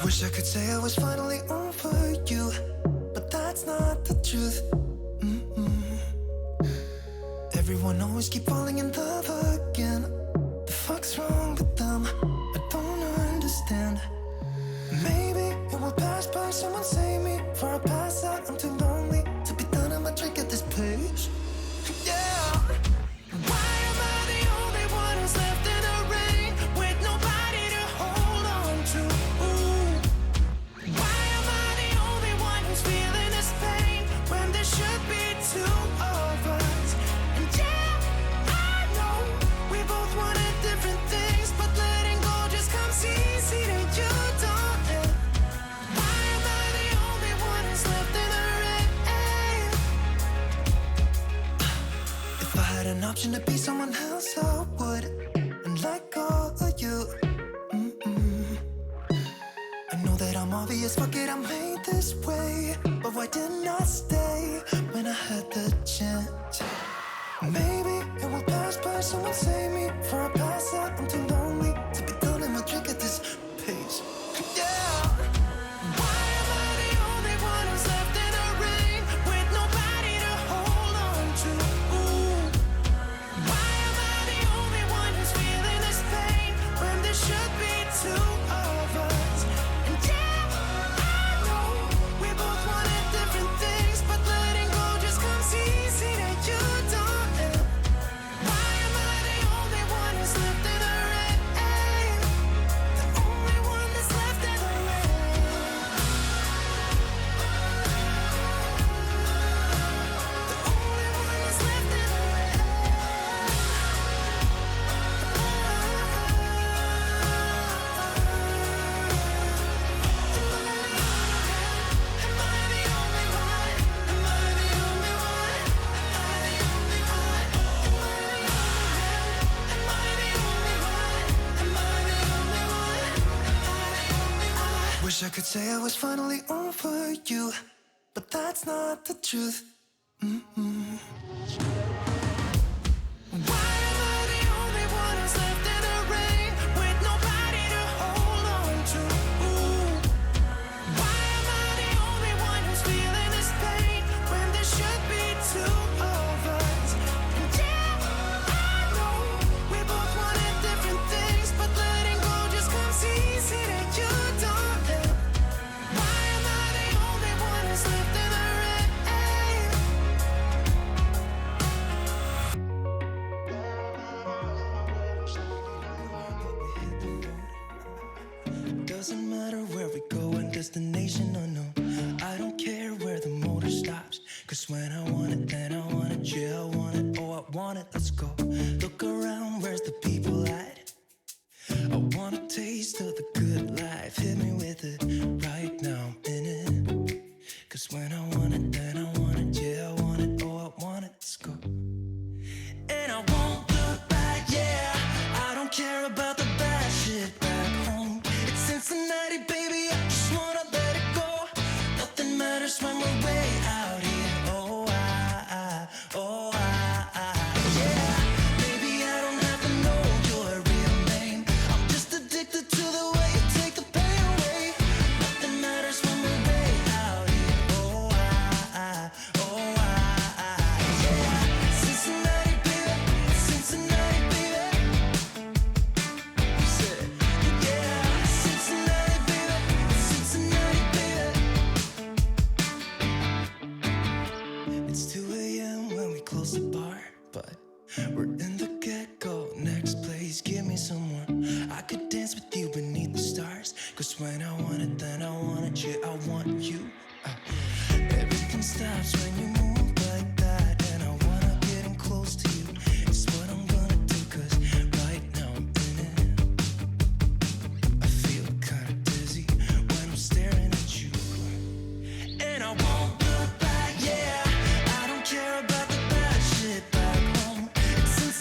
Wish I could say I was finally over you, but that's not the truth. Everyone always keep falling in love again. The fuck's wrong with them? I don't understand. Maybe it will pass by, someone save me. Before I pass out, I'm too lonely to be done. I'ma drink at this place. Yeah. Why am I the only one who's left in the rain with nobody to hold on to? Ooh. Why am I the only one who's feeling this pain when there should be two of us? And yeah, I know we both wanted different things, but letting go just comes easy to you, don't it? Why am I the only one who's left in the rain? If I had an option to be someone else, I would, and let go of you. I know that I'm obvious, fuck it, I'm made this way. But why didn't I stay when I had the chance? Maybe it will pass by, someone save me. Before I pass out, I'm too lonely to be done, and I'll drink at this pace. Yeah. Why am I the only one who's left in the rain with nobody to hold on to? Ooh. Why am I the only one who's feeling this pain when there should be two of us? And yeah, I know we both wanted different things, but letting go just comes easy to you, don't it? Why am I the only one who's left in the rain? The only one that's left in the rain. The only one that's left in the rain. Am I the only one? Am I the only one? Am I the only one? Am I the only one? Am I the only one? Am I the only one? Wish I could say I was finally over you, but that's not the truth. Why am I the only one who's left in the rain with nobody to hold on to? Ooh. Why am I the only one who's feeling this pain when there should be two of us? And yeah, I know we both wanted different things, but letting go just comes easy to you, don't it? Why am I the only one who's left in the rain? Doesn't matter where we go and destination unknown. I don't care where the motor stops, cause when I want it, then I want it. Yeah, I want it, oh I want it, let's go. Look around, where's the people at? I want a taste of the good life. Hit me with it right now, I'm in it. Cause when I want it, then I want it. Yeah, I want it, oh I want it, let's go. And I won't look back, yeah. I don't care about the bad shit back home. It's Cincinnati, baby, I just wanna let it go. Nothing matters when we're way out here. Oh, yeah. Baby, I don't have to know your real name. I'm just addicted to the way you take the pain away. Nothing matters when we're way out here. Oh, yeah. Cincinnati, baby, Cincinnati, baby. Say, yeah, Cincinnati, baby, Cincinnati, baby. It's 2 a.m. when we close the bar, but we're in the get-go. Next place, give me someone. I could dance with you beneath the stars, cause when I want it, then I want it. Yeah, I want you. Everything stops when you move like that, and I wanna get in close to you. It's what I'm gonna do, cause right now I'm in it. I feel kinda dizzy when I'm staring at you. And I won't look back, yeah. I don't care about the bad shit back home. It's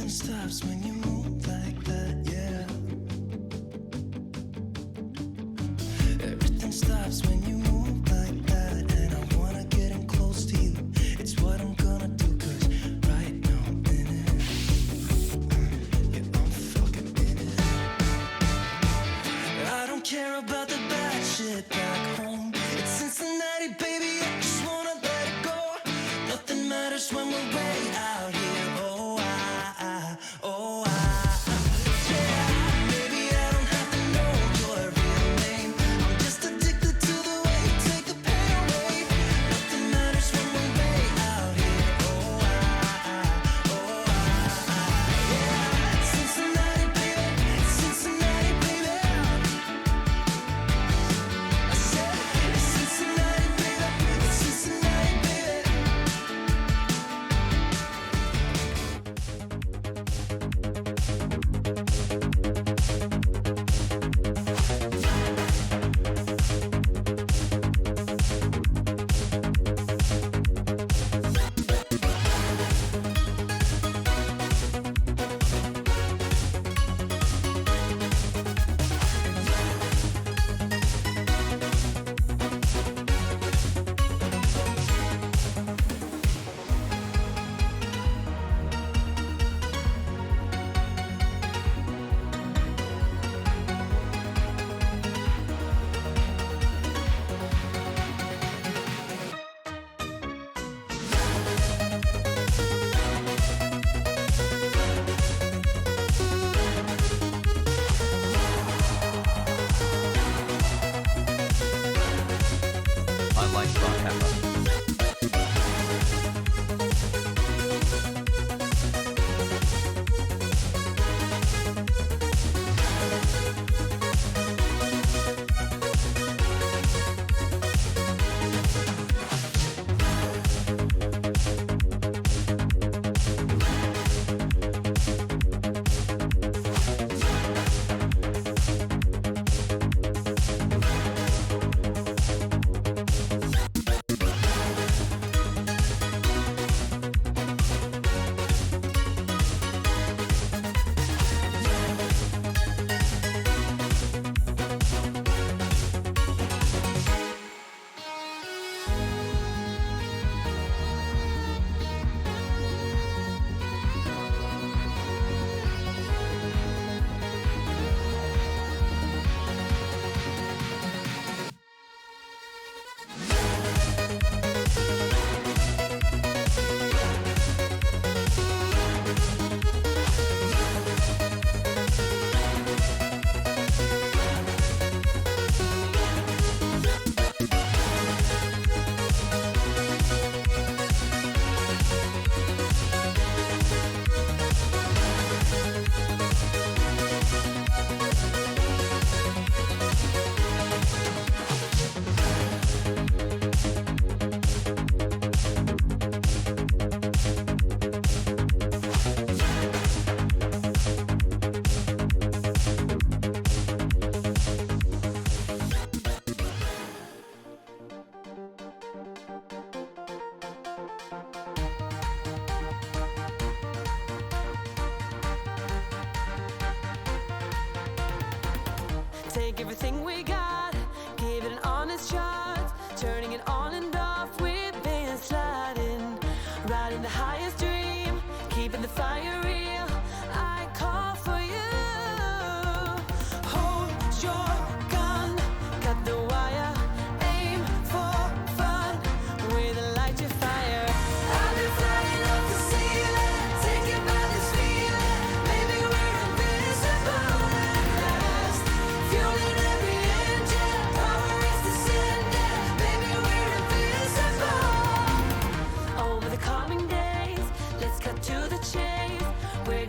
Everything stops when you move like that, yeah. Everything stops when you move like that. And I wanna get in close to you. It's what I'm gonna do, 'cause right now I'm in it. Yeah, I'm fucking in it. I don't care about the bad shit back home. It's Cincinnati, baby, I just wanna let it go. Nothing matters when we're way out here. Oh, yeah. Maybe I don't have to know your real name. I'm just addicted to the way you take the pain away. Nothing matters when we're way out here. Yeah. Cincinnati, baby, Cincinnati, baby. I said, it's Cincinnati, baby, it's Cincinnati, baby. Online Rock Hammer. Take everything we got, give it an honest shot. Turning it on and off, we've been sliding. Riding the highest dream, keeping the fire real. I call for you. Hold your gun, cut the wire. Aim for fun, with a light to fire. I've been flying up the ceiling, taken by this feeling. Maybe we're invisible at last. Fueling every engine, power is descending. Maybe we're invisible. Over the coming days, let's cut to the chase. We're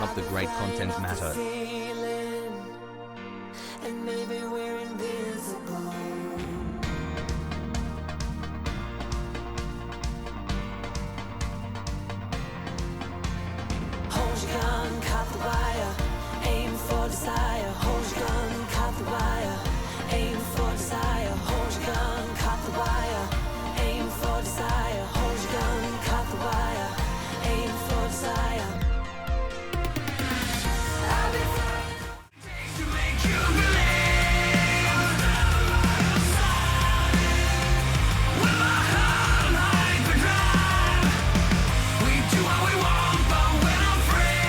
not the great content matter. And maybe we're invisible. Hold your gun, cut the wire, aim for desire. Hold your gun, cut the wire, aim for desire. Hold your gun, cut the wire, aim for desire. Hold your gun, cut the wire, aim for desire. I'll be flying to make you believe. With my heart like the ground, we do what we want, but we're not free.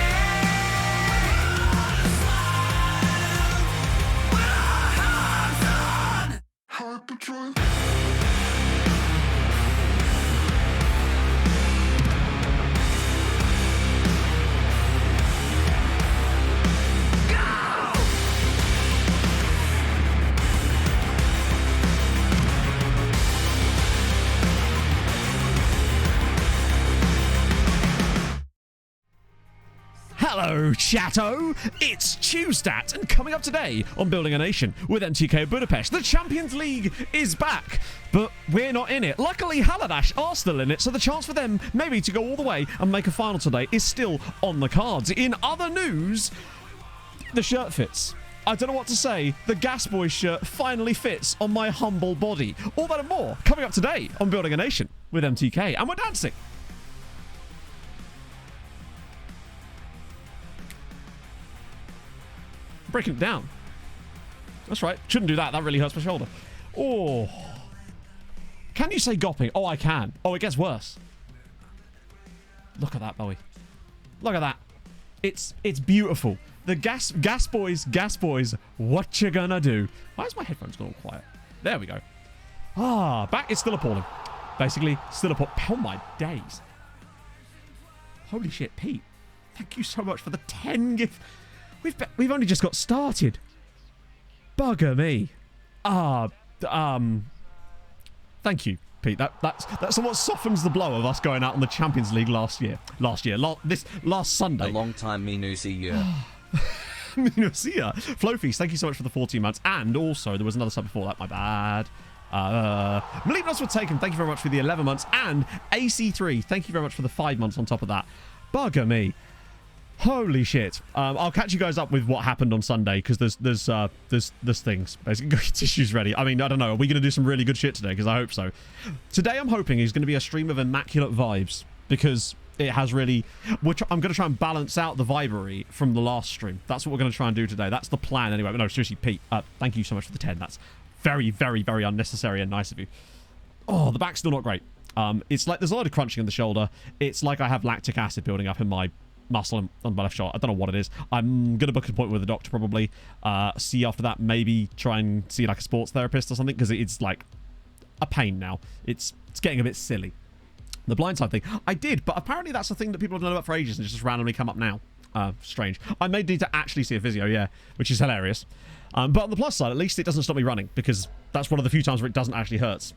With our hearts on hyperdrive. Hello, Chatto! It's Tuesdat, and coming up today on Building a Nation with MTK Budapest, the Champions League is back, but we're not in it. Luckily, Haladash are still in it, so the chance for them maybe to go all the way and make a final today is still on the cards. In other news, the shirt fits. I don't know what to say. The Gas Boys shirt finally fits on my humble body. All that and more coming up today on Building a Nation with MTK, and we're dancing. Breaking it down. That's right. Shouldn't do that. That really hurts my shoulder. Oh. Can you say gopping? Oh, I can. Oh, it gets worse. Look at that, Bowie. Look at that. It's beautiful. The gas boys, what you gonna do? Why is my headphones gone all quiet? There we go. Ah, back. It's still appalling. Basically, still appalling. Oh, my days. Holy shit, Pete. Thank you so much for the 10 gift. We've only just got started. Bugger me. Thank you, Pete. That somewhat softens the blow of us going out on the Champions League last Sunday. A long time Minusi year. Minusia. Flowfeast, thank you so much for the 14 months. And also, there was another sub before that, my bad. Malignus were taken, thank you very much for the 11 months. And AC3, thank you very much for the 5 months on top of that. Bugger me. Holy shit. I'll catch you guys up with what happened on Sunday, because there's things. Basically, get your tissues ready. I mean, I don't know. Are we going to do some really good shit today? Because I hope so. Today, I'm hoping is going to be a stream of immaculate vibes, because it has really... I'm going to try and balance out the vibery from the last stream. That's what we're going to try and do today. That's the plan anyway. But no, seriously, Pete, thank you so much for the 10. That's very, very, very unnecessary and nice of you. Oh, the back's still not great. It's like there's a lot of crunching in the shoulder. It's like I have lactic acid building up in my muscle on my left shoulder. I don't know what it is. I'm going to book an appointment with a doctor probably. See after that, maybe try and see like a sports therapist or something, because it's like a pain now. It's getting a bit silly. The blindside thing. I did, but apparently that's a thing that people have known about for ages and just randomly come up now. Strange. I may need to actually see a physio, yeah, which is hilarious. But on the plus side, at least it doesn't stop me running, because that's one of the few times where it doesn't actually hurt.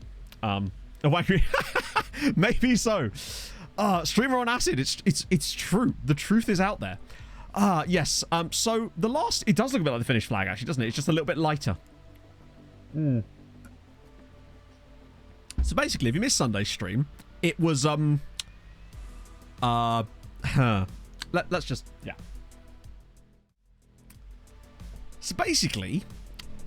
Maybe so. Streamer on acid. It's true. The truth is out there. Yes. So the last, it does look a bit like the finished flag, actually, doesn't it? It's just a little bit lighter. So basically, if you missed Sunday's stream, it was let's just, yeah. So basically,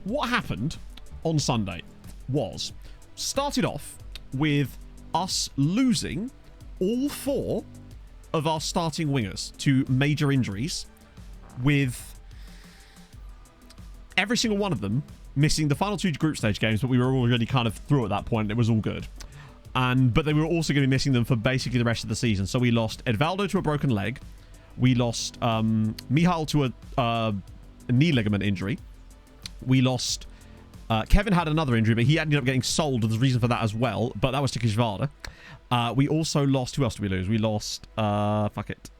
what happened on Sunday was started off with us losing all 4 of our starting wingers to major injuries, with every single one of them missing the final 2 group stage games, but we were already kind of through at that point. It was all good. But they were also going to be missing them for basically the rest of the season. So we lost Edvaldo to a broken leg. We lost Michal to a knee ligament injury. We lost... Kevin had another injury, but he ended up getting sold. There's a reason for that as well, but that was to Kishvada. We also lost... Who else did we lose? We lost... fuck it.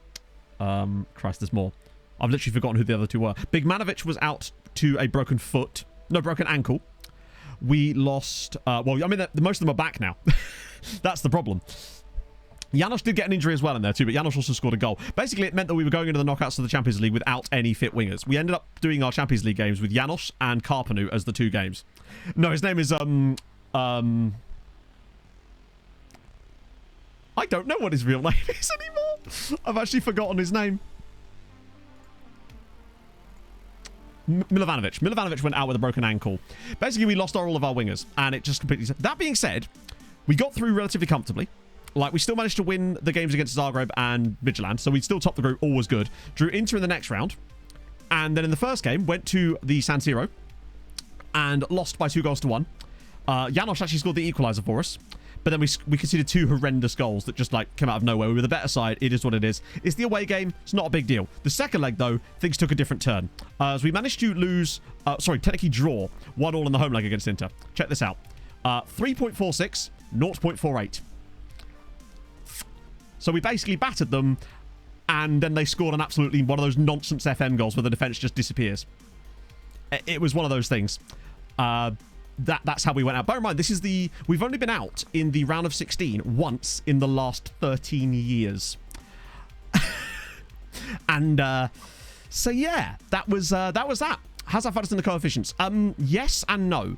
Christ, there's more. I've literally forgotten who the other 2 were. Bigmanovic was out to a broken foot. No, broken ankle. We lost... well, I mean, most of them are back now. That's the problem. Janos did get an injury as well in there too, but Janos also scored a goal. Basically, it meant that we were going into the knockouts of the Champions League without any fit wingers. We ended up doing our Champions League games with Janos and Karpanu as the 2 games. No, his name is, I don't know what his real name is anymore. I've actually forgotten his name. Milovanovic. Milovanovic went out with a broken ankle. Basically, we lost all of our wingers, and it just completely... That being said, we got through relatively comfortably. Like, we still managed to win the games against Zagreb and Midtjylland, so we still topped the group, all was good. Drew Inter in the next round, and then in the first game, went to the San Siro, and lost by 2-1. Janos actually scored the equaliser for us, but then we conceded 2 horrendous goals that just, like, came out of nowhere. We were the better side. It is what it is. It's the away game. It's not a big deal. The second leg, though, things took a different turn. As we managed to lose... technically draw 1-1 in the home leg against Inter. Check this out. 3.46, 0.48. So we basically battered them, and then they scored an absolutely one of those nonsense FM goals where the defence just disappears. It was one of those things. That's how we went out. Bear in mind, we've only been out in the round of 16 once in the last 13 years. And so yeah, that was that. How's that factored in the coefficients? Yes and no.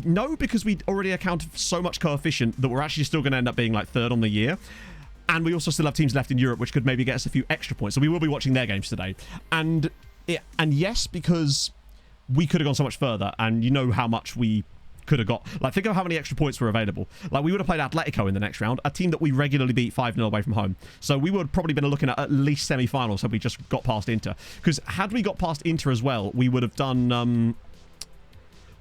No, because we already accounted for so much coefficient that we're actually still going to end up being like 3rd on the year. And we also still have teams left in Europe which could maybe get us a few extra points. So we will be watching their games today. And yes, because we could have gone so much further, and you know how much we could have got. Like, think of how many extra points were available. Like, we would have played Atletico in the next round, a team that we regularly beat 5-0 away from home. So we would have probably been looking at least semi-finals had we just got past Inter. Because had we got past Inter as well, we would have done...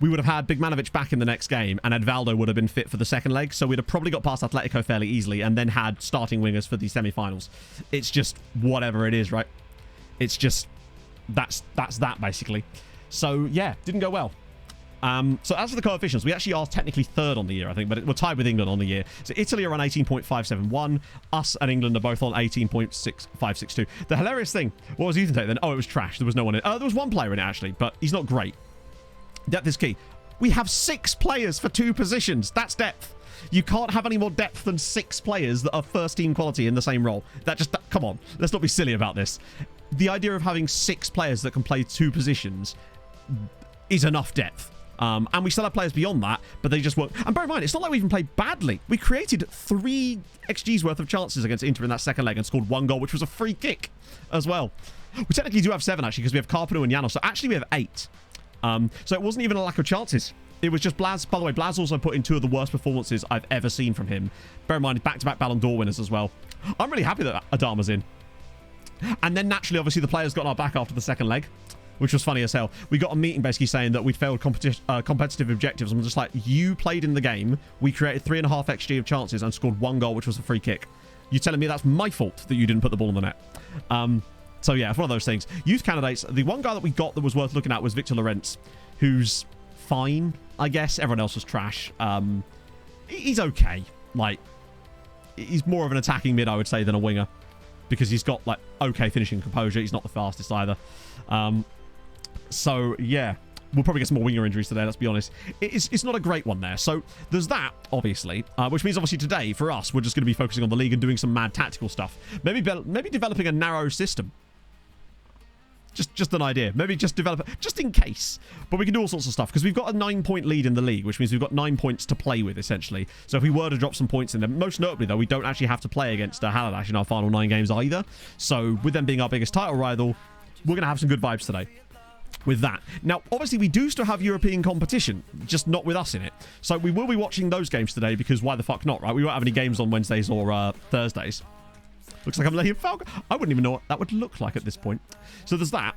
we would have had Bigmanovic back in the next game, and Edvaldo would have been fit for the second leg. So we'd have probably got past Atletico fairly easily, and then had starting wingers for the semi-finals. It's just whatever it is, right? It's just... That's that, basically. So, yeah, didn't go well. So as for the coefficients, we actually are technically 3rd on the year, I think, but we're tied with England on the year. So Italy are on 18.571. Us and England are both on 18.6562. The hilarious thing, what was Ethan take then? Oh, it was trash. There was no one in it. There was one player in it, actually, but he's not great. Depth is key. We have 6 players for 2 positions. That's depth. You can't have any more depth than 6 players that are first-team quality in the same role. Come on. Let's not be silly about this. The idea of having 6 players that can play 2 positions is enough depth. And we still have players beyond that, but they just work. And bear in mind, it's not like we even played badly. We created 3 XG's worth of chances against Inter in that second leg and scored 1 goal, which was a free kick as well. We technically do have 7, actually, because we have Karpanu and Janos. So actually, we have 8. So it wasn't even a lack of chances. It was just Blaz. By the way, Blaz also put in 2 of the worst performances I've ever seen from him. Bear in mind, back-to-back Ballon d'Or winners as well. I'm really happy that Adama's in. And then, naturally, obviously, the players got our back after the second leg, which was funny as hell. We got a meeting basically saying that we'd failed competitive objectives, and we're just like, you played in the game, we created 3.5 XG of chances and scored 1 goal, which was a free kick. You're telling me that's my fault that you didn't put the ball in the net? So yeah, it's one of those things. Youth candidates, the one guy that we got that was worth looking at was Victor Lorentz, who's fine, I guess. Everyone else was trash. He's okay. Like, he's more of an attacking mid, I would say, than a winger, because he's got, like, okay finishing composure. He's not the fastest either. So, yeah, we'll probably get some more winger injuries today, let's be honest. It's not a great one there. So, there's that, obviously, which means, obviously, today, for us, we're just going to be focusing on the league and doing some mad tactical stuff. Maybe developing a narrow system. Just an idea. Maybe just develop it, just in case. But we can do all sorts of stuff, because we've got a 9-point lead in the league, which means we've got 9 points to play with, essentially. So if we were to drop some points in there, most notably, though, we don't actually have to play against Haladash in our final 9 games either. So with them being our biggest title rival, we're going to have some good vibes today with that. Now, obviously, we do still have European competition, just not with us in it. So we will be watching those games today, because why the fuck not, right? We won't have any games on Wednesdays or Thursdays. Looks like I'm laying Falcon. I wouldn't even know what that would look like at this point. So there's that.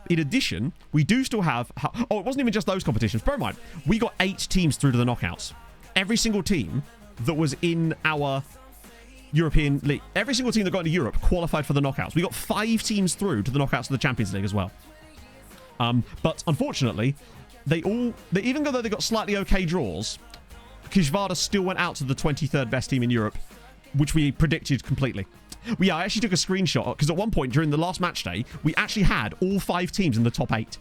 In addition, we do still have... Oh, it wasn't even just those competitions. Bear in mind, we got 8 teams through to the knockouts. Every single team that was in our European League, every single team that got into Europe qualified for the knockouts. We got 5 teams through to the knockouts of the Champions League as well. But unfortunately, even though they got slightly okay draws, Kishvarda still went out to the 23rd best team in Europe, which we predicted completely. I actually took a screenshot, because at one point during the last match day, we actually had all 5 teams in the top 8.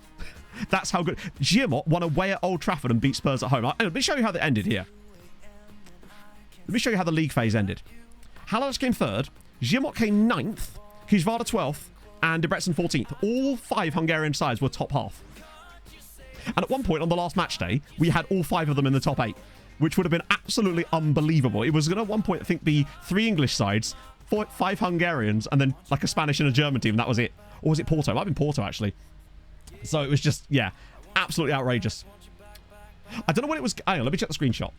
That's how good. Giamot won away at Old Trafford and beat Spurs at home. Let me show you how that ended here. Let me show you how the league phase ended. Haladash came 3rd, Ziyech came 9th, Kijvara 12th, and Debrecen 14th. All 5 Hungarian sides were top half. And at one point on the last match day, we had all 5 of them in the top 8, which would have been absolutely unbelievable. It was going to at one point, I think, be 3 English sides, 5 Hungarians, and then like a Spanish and a German team. That was it. Or was it Porto? It might have been Porto, actually. So it was just, yeah, absolutely outrageous. I don't know when it was. Hang on, let me check the screenshot.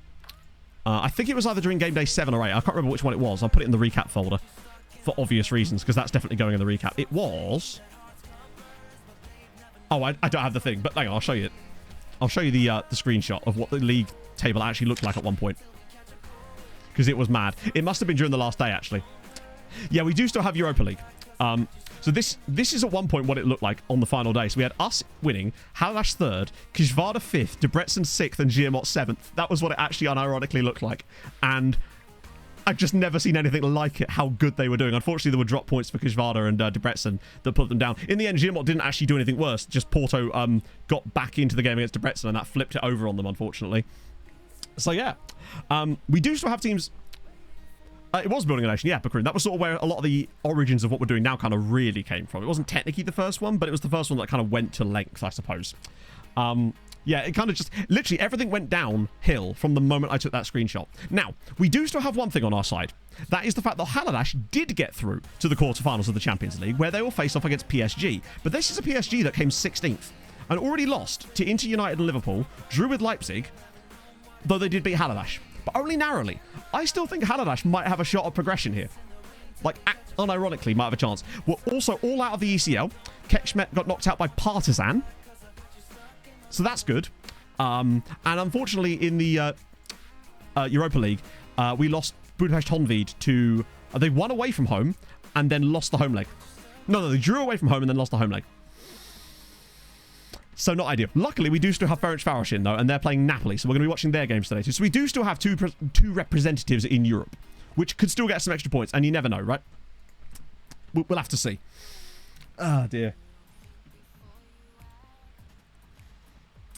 I think it was either during game day 7 or 8. I can't remember which one it was. I'll put it in the recap folder for obvious reasons, because that's definitely going in the recap. It was... Oh, I don't have the thing, but hang on, I'll show you it. I'll show you the screenshot of what the league table actually looked like at one point. Because it was mad. It must have been during the last day, actually. Yeah, we do still have Europa League. So this is at one point what it looked like on the final day. So we had us winning, Haladash 3rd, Kijvara 5th, Debrecen 6th, and Ziyech 7th. That was what it actually unironically looked like. And I've just never seen anything like it, how good they were doing. Unfortunately, there were drop points for Kijvara and Debrecen that put them down. In the end, Ziyech didn't actually do anything worse. Just Porto got back into the game against Debrecen, and that flipped it over on them, unfortunately. So, yeah. We do still have teams... it was Building a Nation, yeah, Bakroon. That was sort of where a lot of the origins of what we're doing now kind of really came from. It wasn't technically the first one, but it was the first one that kind of went to length, I suppose. Yeah, it kind of just... Literally, everything went downhill from the moment I took that screenshot. Now, we do still have one thing on our side. That is the fact that Haladash did get through to the quarterfinals of the Champions League, where they will face off against PSG. But this is a PSG that came 16th and already lost to Inter United and Liverpool, drew with Leipzig, though they did beat Haladash, but only narrowly. I still think Haladash might have a shot of progression here. Like, unironically, might have a chance. We're also all out of the ECL. Kekshmet got knocked out by Partizan. So that's good. And unfortunately, in the Europa League, we lost Budapest Honvéd to... they won away from home and then lost the home leg. No, they drew away from home and then lost the home leg. So not ideal. Luckily, we do still have Ferencváros in, though, and they're playing Napoli, so we're going to be watching their games today. So we do still have two representatives in Europe, which could still get some extra points, and you never know, right? We'll have to see. Ah, dear.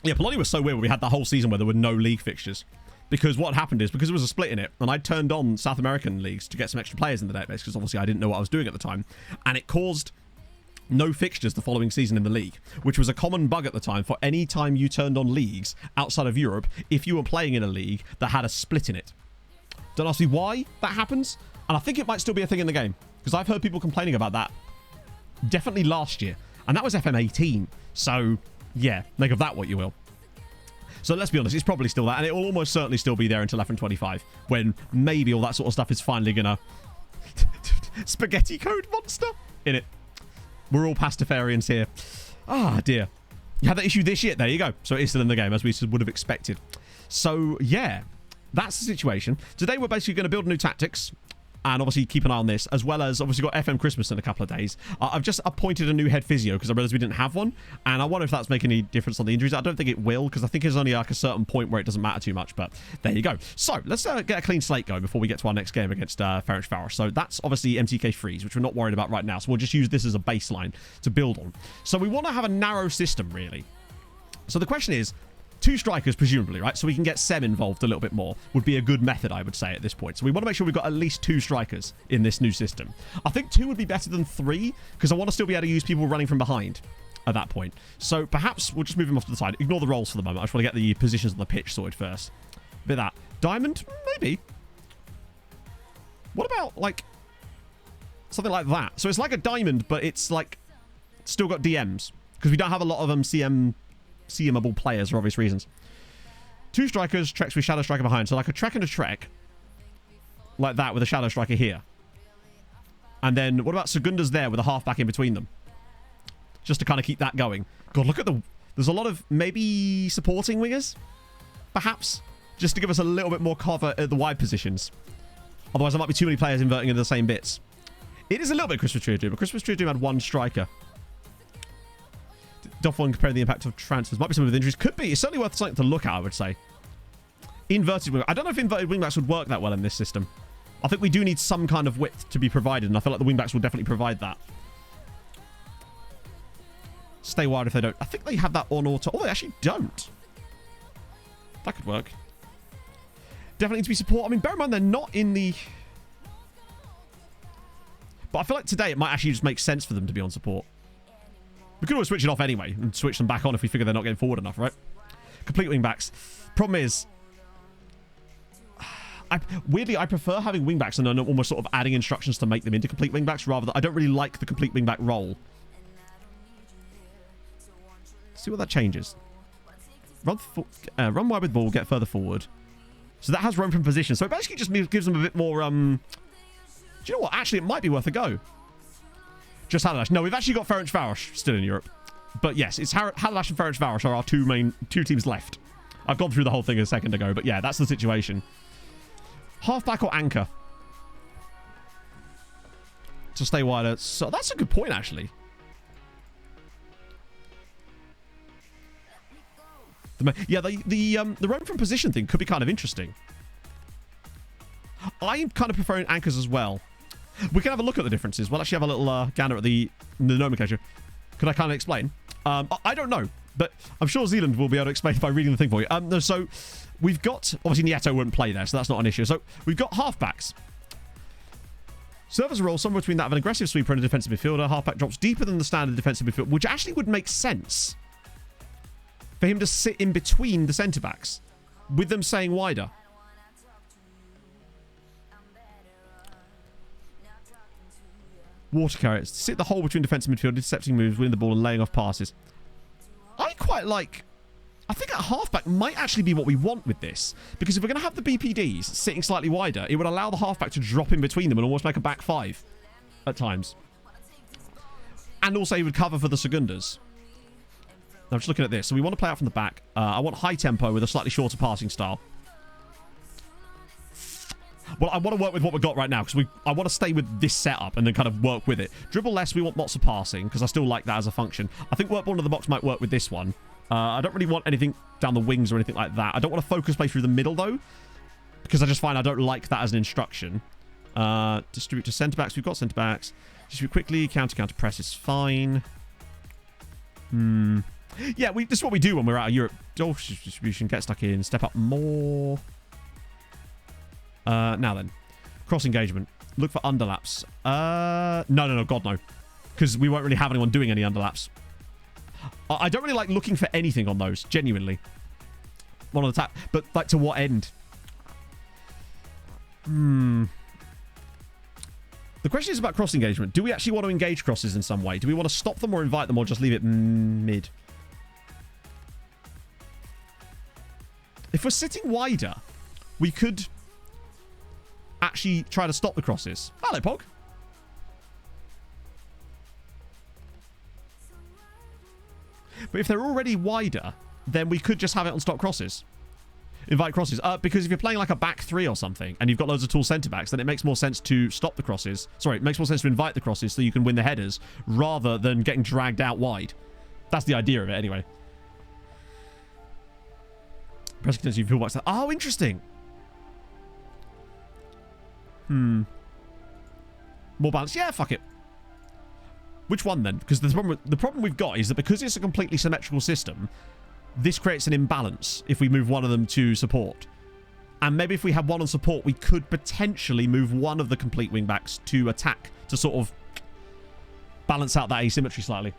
Yeah, Polony was so weird when we had that whole season where there were no league fixtures. Because what happened is, because there was a split in it, and I turned on South American leagues to get some extra players in the database, because obviously I didn't know what I was doing at the time, and it caused no fixtures the following season in the league, which was a common bug at the time for any time you turned on leagues outside of Europe if you were playing in a league that had a split in it. Don't ask me why that happens, and I think it might still be a thing in the game, because I've heard people complaining about that definitely last year, and that was FM18, so yeah, make of that what you will. So let's be honest, it's probably still that, and it will almost certainly still be there until FM25, when maybe all that sort of stuff is finally gonna... Spaghetti code monster in it. We're all pastafarians here. Ah, dear. You had that issue this year. There you go. So it is still in the game, as we would have expected. So, yeah, that's the situation. Today, we're basically going to build new tactics and obviously keep an eye on this, as well as obviously got FM Christmas in a couple of days. I've just appointed a new head physio because I realized we didn't have one, and I wonder if that's making any difference on the injuries. I don't think it will, because I think there's only like a certain point where it doesn't matter too much, but there you go. So let's get a clean slate going before we get to our next game against Ferencváros. So that's obviously MTK Freeze, which we're not worried about right now, so we'll just use this as a baseline to build on. So we want to have a narrow system, really. So the question is, 2 strikers, presumably, right? So we can get Sem involved a little bit more would be a good method, I would say, at this point. So we want to make sure we've got at least 2 strikers in this new system. I think 2 would be better than 3, because I want to still be able to use people running from behind at that point. So perhaps we'll just move him off to the side. Ignore the roles for the moment. I just want to get the positions on the pitch sorted first. A bit of that. Diamond? Maybe. What about, like, something like that? So it's like a diamond, but it's, like, still got DMs, because we don't have a lot of them CMable players for obvious reasons. 2 strikers, Treks with Shadow Striker behind. So like a Trek and a Trek. Like that with a Shadow Striker here. And then what about Segundas there with a halfback in between them? Just to kind of keep that going. God, look at the... There's a lot of maybe supporting wingers? Perhaps? Just to give us a little bit more cover at the wide positions. Otherwise there might be too many players inverting into the same bits. It is a little bit Christmas Tree Doom, but Christmas Tree Doom had 1 striker. Doff1 comparing the impact of transfers. Might be some of the injuries. Could be. It's certainly worth something to look at, I would say. Inverted wing. I don't know if inverted wingbacks would work that well in this system. I think we do need some kind of width to be provided, and I feel like the wingbacks will definitely provide that. Stay wide if they don't. I think they have that on auto. Oh, they actually don't. That could work. Definitely need to be support. I mean, bear in mind they're not in the... But I feel like today it might actually just make sense for them to be on support. We could always switch it off anyway and switch them back on if we figure they're not getting forward enough, right? Complete wingbacks. Problem is, weirdly, I prefer having wingbacks and then almost sort of adding instructions to make them into complete wingbacks rather than... I don't really like the complete wingback role. See what that changes. Run wide with ball, get further forward. So that has roam from position. So it basically just gives them a bit more... Do you know what? Actually, it might be worth a go. Just Haladash. No, we've actually got Ferencváros still in Europe. But yes, it's Haladash and Ferencváros are our two teams left. I've gone through the whole thing a second ago, but yeah, that's the situation. Halfback or anchor? To stay wider. So that's a good point, actually. The roam from position thing could be kind of interesting. I'm kind of preferring anchors as well. We can have a look at the differences. We'll actually have a little gander at the nomenclature. Could I kind of explain? I don't know, but I'm sure Zealand will be able to explain by reading the thing for you. So we've got... Obviously, Nieto wouldn't play there, so that's not an issue. So we've got halfbacks. Serve as a role somewhere between that of an aggressive sweeper and a defensive midfielder. Halfback drops deeper than the standard defensive midfielder, which actually would make sense for him to sit in between the centre-backs with them staying wider. Water carriers. Sit the hole between defensive midfield, intercepting moves, winning the ball and laying off passes. I quite like... I think a halfback might actually be what we want with this. Because if we're going to have the BPDs sitting slightly wider, it would allow the halfback to drop in between them and almost make a back five at times. And also he would cover for the segundas. Now, I'm just looking at this. So we want to play out from the back. I want high tempo with a slightly shorter passing style. Well, I want to work with what we've got right now because I want to stay with this setup and then kind of work with it. Dribble less, we want lots of passing because I still like that as a function. I think work ball into the box might work with this one. I don't really want anything down the wings or anything like that. I don't want to focus play through the middle though because I just find I don't like that as an instruction. Distribute to centre-backs. We've got centre-backs. Distribute quickly. Counter press is fine. Yeah, this is what we do when we're out of Europe. Distribution, get stuck in, step up more. Now then. Cross engagement. Look for underlaps. No, God no. Because we won't really have anyone doing any underlaps. I don't really like looking for anything on those, genuinely. One on the tap. But, like, to what end? The question is about cross engagement. Do we actually want to engage crosses in some way? Do we want to stop them or invite them or just leave it mid? If we're sitting wider, we could actually try to stop the crosses. Hello, Pog. But if they're already wider, then we could just have it on stop crosses. Invite crosses. Because if you're playing like a back three or something, and you've got loads of tall centre-backs, then it makes more sense to stop the crosses. Sorry, it makes more sense to invite the crosses so you can win the headers, rather than getting dragged out wide. That's the idea of it, anyway. Press continue feel back. Oh, interesting. More balance. Yeah, fuck it. Which one then? Because the problem we've got is that because it's a completely symmetrical system, this creates an imbalance if we move one of them to support. And maybe if we had one on support, we could potentially move one of the complete wingbacks to attack to sort of balance out that asymmetry slightly.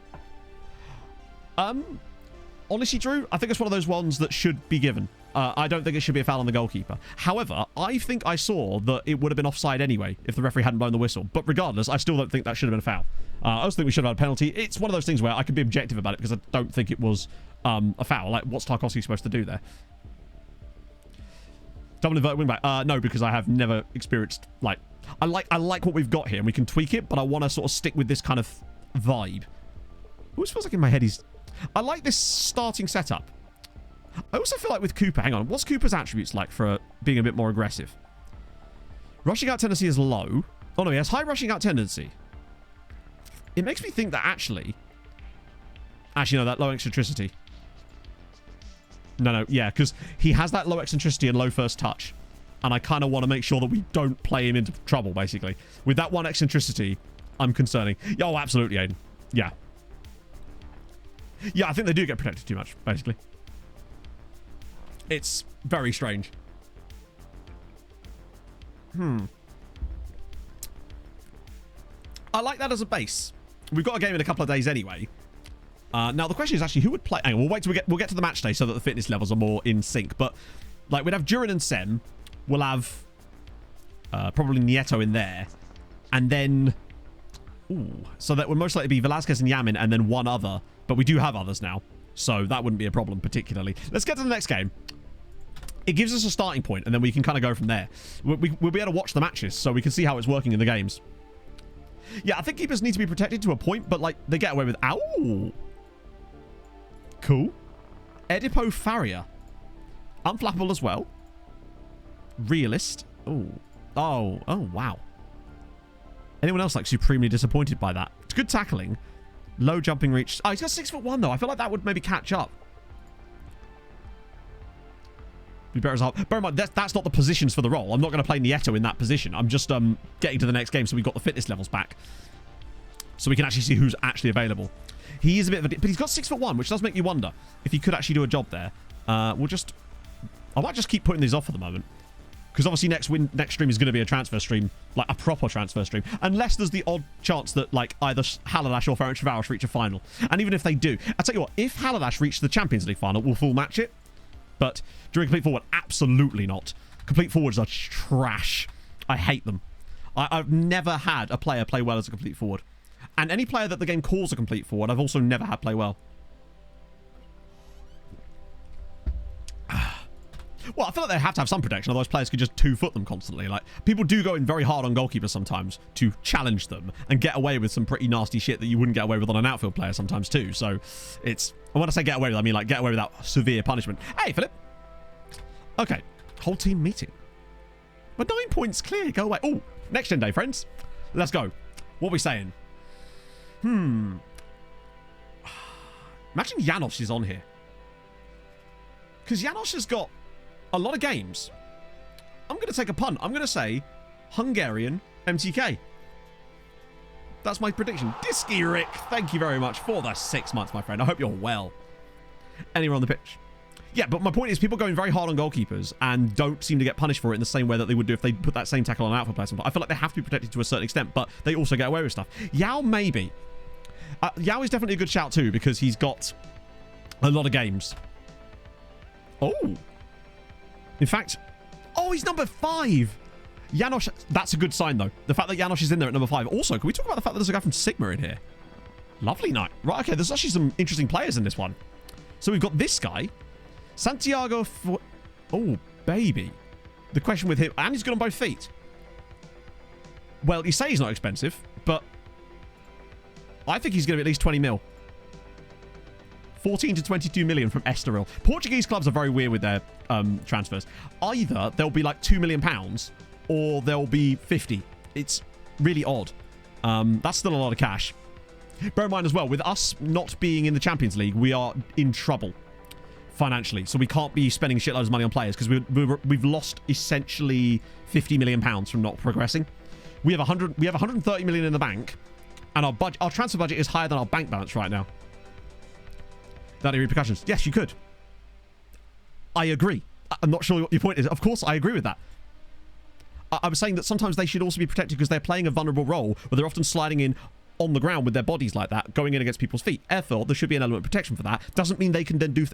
Honestly, Drew, I think it's one of those ones that should be given. I don't think it should be a foul on the goalkeeper. However, I think I saw that it would have been offside anyway if the referee hadn't blown the whistle. But regardless, I still don't think that should have been a foul. I also think we should have had a penalty. It's one of those things where I can be objective about it because I don't think it was a foul. Like, what's Tarkowski supposed to do there? Double inverted wingback. No, because I have never experienced, like... I like what we've got here and we can tweak it, but I want to sort of stick with this kind of vibe. It always feels like in my head he's... I like this starting setup. I also feel like with Cooper... Hang on. What's Cooper's attributes like for being a bit more aggressive? Rushing out tendency is low. Oh, no. He has high rushing out tendency. It makes me think that actually... Actually, no. That low eccentricity. No. Yeah, because he has that low eccentricity and low first touch. And I kind of want to make sure that we don't play him into trouble, basically. With that one eccentricity, I'm concerning. Oh, absolutely, Aiden. Yeah. Yeah, I think they do get protected too much, basically. It's very strange. I like that as a base. We've got a game in a couple of days anyway. Now the question is actually who would play. Hang on, we'll wait till we'll get to the match day so that the fitness levels are more in sync. But like we'd have Duran and Sem. We'll have probably Nieto in there, and then so that would most likely be Velasquez and Yamin, and then one other. But we do have others now, so that wouldn't be a problem particularly. Let's get to the next game. It gives us a starting point, and then we can kind of go from there. We'll be able to watch the matches, so we can see how it's working in the games. Yeah, I think keepers need to be protected to a point, but like they get away with. Ow! Cool. Edipo Faria. Unflappable as well. Realist. Oh, wow. Anyone else like supremely disappointed by that? It's good tackling. Low jumping reach. Oh, he's got 6'1" though. I feel like that would maybe catch up. Be better as half. Bear in mind, that's not the positions for the role. I'm not going to play Nieto in that position. I'm just getting to the next game so we've got the fitness levels back. So we can actually see who's actually available. He is a bit of a... But he's got 6'1", which does make you wonder if he could actually do a job there. I might just keep putting these off for the moment. Because obviously next stream is going to be a transfer stream. Like a proper transfer stream. Unless there's the odd chance that like either Haladash or Ferencvaros reach a final. And even if they do... I'll tell you what, if Haladash reach the Champions League final, we'll full match it. But during Complete Forward, absolutely not. Complete Forwards are trash. I hate them. I've never had a player play well as a Complete Forward. And any player that the game calls a Complete Forward, I've also never had play well. Well, I feel like they have to have some protection, otherwise players could just 2-foot them constantly. Like, people do go in very hard on goalkeepers sometimes to challenge them and get away with some pretty nasty shit that you wouldn't get away with on an outfield player sometimes too. So, it's... And when I say get away with, I mean like get away without severe punishment. Hey, Philip. Okay. Whole team meeting. But 9 points clear. Go away. Oh, next gen day, friends. Let's go. What are we saying? Imagine Janos is on here. Because Janos has got a lot of games. I'm going to take a punt. I'm going to say Hungarian MTK. That's my prediction. Disky Rick, thank you very much for the 6 months, my friend. I hope you're well. Anywhere on the pitch. Yeah, but my point is people going very hard on goalkeepers and don't seem to get punished for it in the same way that they would do if they put that same tackle on an outfield player. I feel like they have to be protected to a certain extent, but they also get away with stuff. Yao, maybe. Yao is definitely a good shout too because he's got a lot of games. Oh. In fact, oh, he's number 5. Janos, that's a good sign though. The fact that Janos is in there at number 5. Also, can we talk about the fact that there's a guy from Sigma in here? Lovely night. Right, okay, there's actually some interesting players in this one. So we've got this guy. Santiago... Oh, baby. The question with him... And he's good on both feet. Well, you say he's not expensive, but... I think he's going to be at least 20 mil. 14 to 22 million from Estoril. Portuguese clubs are very weird with their transfers. Either they'll be like £2 million... or they'll be 50. It's really odd. That's still a lot of cash. Bear in mind as well, with us not being in the Champions League, we are in trouble financially. So we can't be spending shitloads of money on players because we've lost essentially £50 million from not progressing. We have 130 million in the bank, and our transfer budget is higher than our bank balance right now. Without any repercussions. Yes, you could. I agree. I'm not sure what your point is. Of course, I agree with that. I was saying that sometimes they should also be protected because they're playing a vulnerable role where they're often sliding in on the ground with their bodies like that, going in against people's feet. Therefore, there should be an element of protection for that. Doesn't mean they can then do...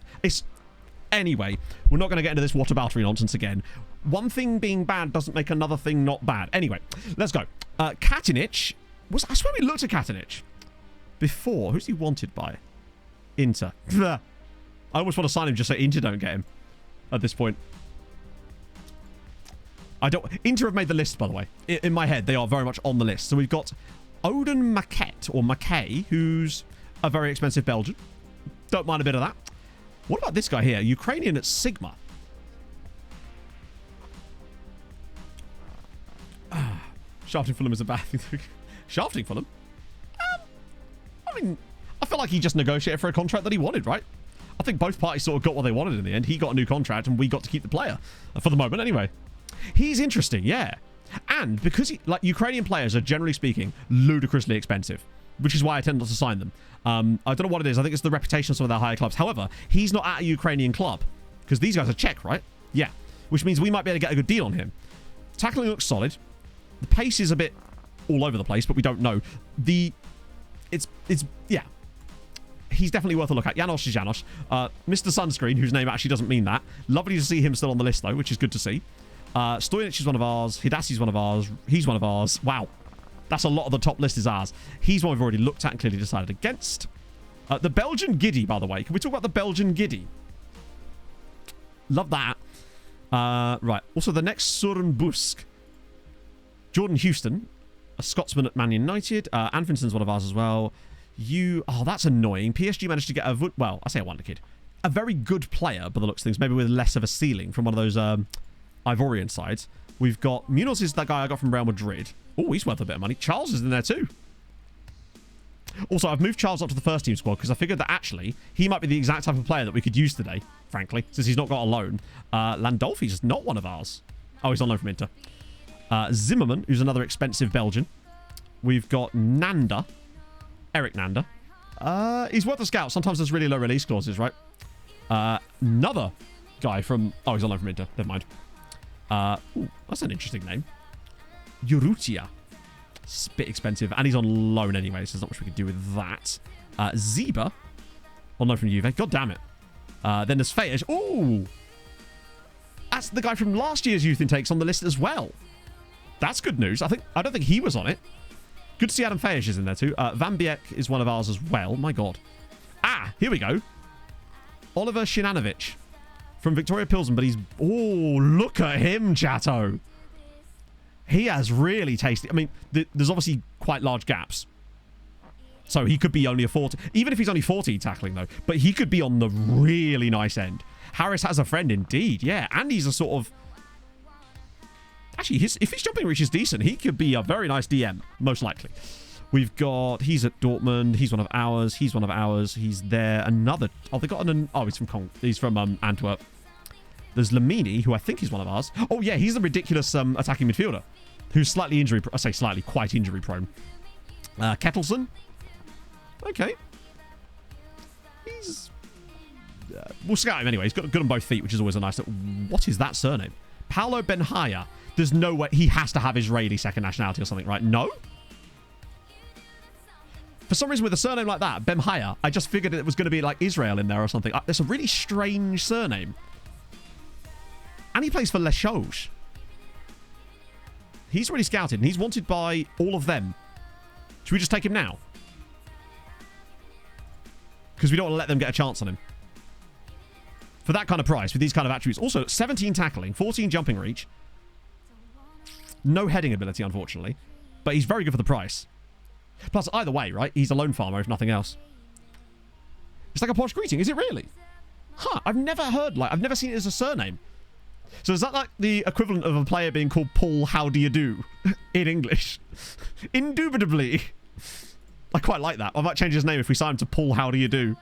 Anyway, we're not going to get into this whataboutery nonsense again. One thing being bad doesn't make another thing not bad. Anyway, let's go. Katinic... I swear we looked at Katinic before. Who's he wanted by? Inter. I almost want to sign him just so Inter don't get him at this point. Inter have made the list, by the way. In my head, they are very much on the list. So we've got Odin Maquette, or Mackay, who's a very expensive Belgian. Don't mind a bit of that. What about this guy here? Ukrainian at Sigma. Shafting Fulham is a bad thing. Shafting Fulham? I mean, I feel like he just negotiated for a contract that he wanted, right? I think both parties sort of got what they wanted in the end. He got a new contract, and we got to keep the player. For the moment, anyway. He's interesting, yeah. And because Ukrainian players are, generally speaking, ludicrously expensive, which is why I tend not to sign them. I don't know what it is. I think it's the reputation of some of their higher clubs. However, he's not at a Ukrainian club because these guys are Czech, right? Yeah. Which means we might be able to get a good deal on him. Tackling looks solid. The pace is a bit all over the place, but we don't know. Yeah. He's definitely worth a look at. Janos is Janos. Mr. Sunscreen, whose name actually doesn't mean that. Lovely to see him still on the list, though, which is good to see. Stojnic is one of ours. Hidasi's one of ours. He's one of ours. Wow. That's a lot of the top list is ours. He's one we've already looked at and clearly decided against. The Belgian Giddy, by the way. Can we talk about the Belgian Giddy? Love that. Right. Also, the next Søren Busk. Jordan Houston, a Scotsman at Man United. Anfinson's one of ours as well. Oh, that's annoying. PSG managed to get well, I say a wonder kid. A very good player, by the looks of things, maybe with less of a ceiling from one of those Ivorian sides. We've got Munoz is that guy I got from Real Madrid. Oh, he's worth a bit of money. Charles is in there too. Also, I've moved Charles up to the first team squad because I figured that actually he might be the exact type of player that we could use today, frankly, since he's not got a loan. Landolfi's not one of ours. Oh, he's on loan from Inter. Zimmerman, who's another expensive Belgian. We've got Nanda. Eric Nanda. He's worth a scout. Sometimes there's really low release clauses, right? Another guy from... Oh, he's on loan from Inter. Never mind. Ooh, that's an interesting name. Urrutia. It's a bit expensive. And he's on loan anyway, so there's not much we can do with that. Ziba. On loan from Juve. God damn it. Then there's Feij. Ooh! That's the guy from last year's youth intakes on the list as well. That's good news. I don't think he was on it. Good to see Adam Feij is in there too. Van Beek is one of ours as well. My God. Here we go. Oliver Shinanovic from Victoria Pilsen, but he's... Oh, look at him, Chatto. He has really tasted... I mean, there's obviously quite large gaps. So he could be only a 40... Even if he's only 40 tackling, though. But he could be on the really nice end. Harris has a friend indeed, yeah. And he's a sort of... Actually, if his jumping reach is decent, he could be a very nice DM, most likely. We've got... He's at Dortmund. He's one of ours. He's one of ours. He's there. Another... Oh, they got an... Oh, he's from Antwerp. There's Lamini, who I think is one of ours. Oh, yeah, he's the ridiculous attacking midfielder, who's slightly injury... I say slightly, quite injury prone. Kettleson. Okay. He's... we'll scout him anyway. He's got good on both feet, which is always a nice... What is that surname? Paulo Benhaya. There's no way... He has to have Israeli second nationality or something, right? No? For some reason, with a surname like that, Benhaya, I just figured it was going to be like Israel in there or something. It's a really strange surname. And he plays for Les Chauges. He's already scouted, and he's wanted by all of them. Should we just take him now? Because we don't want to let them get a chance on him. For that kind of price, with these kind of attributes. Also, 17 tackling, 14 jumping reach. No heading ability, unfortunately. But he's very good for the price. Plus, either way, right? He's a lone farmer, if nothing else. It's like a posh greeting. Is it really? Huh. I've never seen it as a surname. So is that like the equivalent of a player being called Paul How Do You Do in English? Indubitably. I quite like that. I might change his name if we sign him to Paul How Do You Do.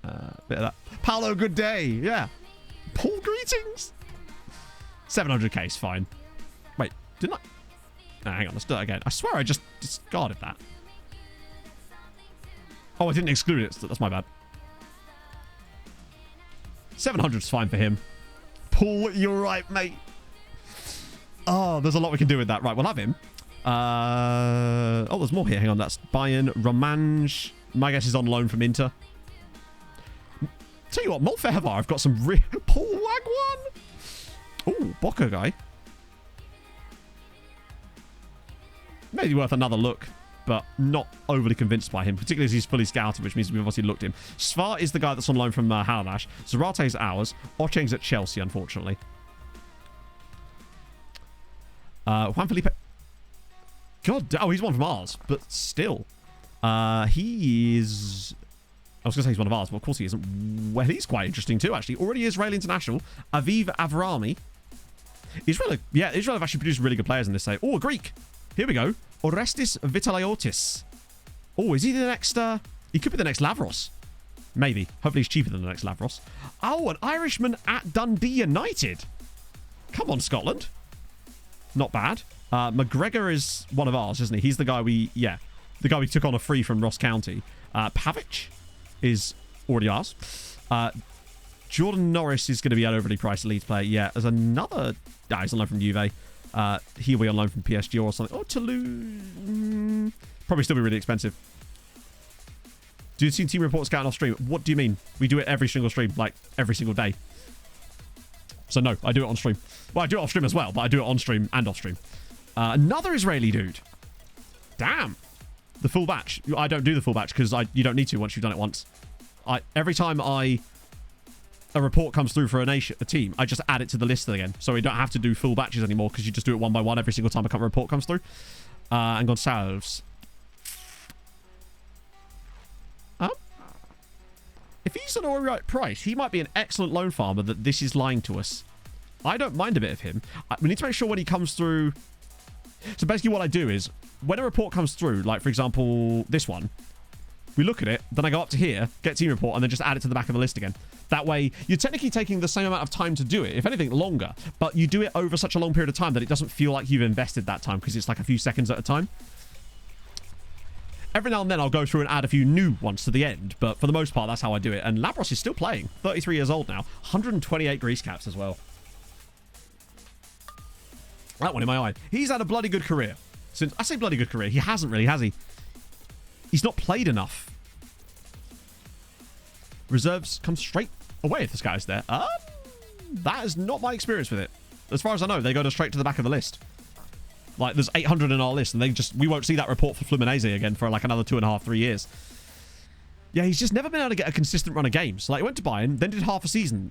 Bit of that. Paolo, good day. Yeah. Paul, greetings. 700k is fine. Wait, didn't I? No, hang on, let's do that again. I swear I just discarded that. Oh, I didn't exclude it. That's my bad. 700 is fine for him. Paul, you're right, mate. Oh, there's a lot we can do with that. Right, we'll have him. Oh, there's more here. Hang on, that's Bayern. Romange. My guess is on loan from Inter. Tell you what, Molfevar, I've got some Paul Wagwan. Ooh, Boca guy. Maybe worth another look, but not overly convinced by him, particularly as he's fully scouted, which means we've obviously looked at him. Svar is the guy that's on loan from Halash. Zarate's ours. Ocheng's at Chelsea, unfortunately. Juan Felipe. God, oh, he's one from ours, but still. He is... I was going to say he's one of ours, but of course he isn't. Well, he's quite interesting too, actually. Already Israeli international. Aviv Avrami. Israel have actually produced really good players in this state. Oh, a Greek. Here we go. Orestis Vitalaiotis. Oh, is he the next... he could be the next Lavros. Maybe. Hopefully he's cheaper than the next Lavros. Oh, an Irishman at Dundee United. Come on, Scotland. Not bad. McGregor is one of ours, isn't he? He's the guy we... Yeah. The guy we took on a free from Ross County. Pavic is already ours. Jordan Norris is going to be an overly priced Leeds player. Yeah, there's another... he's on loan from Juve. He'll be on loan from PSG or something. Oh, Toulouse. Probably still be really expensive. Do you see team report scouting off stream? What do you mean? We do it every single stream, like every single day. So no, I do it on stream. Well, I do it off stream as well, but I do it on stream and off stream. Another Israeli dude. Damn. The full batch. I don't do the full batch because you don't need to once you've done it once. Every time a report comes through for a team, I just add it to the list again. So we don't have to do full batches anymore because you just do it one by one every single time a report comes through. And Gonçalves. If he's an alright price, he might be an excellent loan farmer that this is lying to us. I don't mind a bit of him. We need to make sure when he comes through... So basically what I do is, when a report comes through, like for example, this one, we look at it, then I go up to here, get team report, and then just add it to the back of the list again. That way, you're technically taking the same amount of time to do it, if anything longer, but you do it over such a long period of time that it doesn't feel like you've invested that time because it's like a few seconds at a time. Every now and then I'll go through and add a few new ones to the end, but for the most part, that's how I do it. And Labros is still playing. 33 years old now. 128 grease caps as well. That one in my eye. He's had a bloody good career. Since I say bloody good career, he hasn't really, has he? He's not played enough. Reserves come straight away if this guy's there. That is not my experience with it. As far as I know, they go straight to the back of the list. Like, there's 800 in our list, and we won't see that report for Fluminense again for like another 2.5, 3 years. Yeah, he's just never been able to get a consistent run of games. Like, he went to Bayern, then did half a season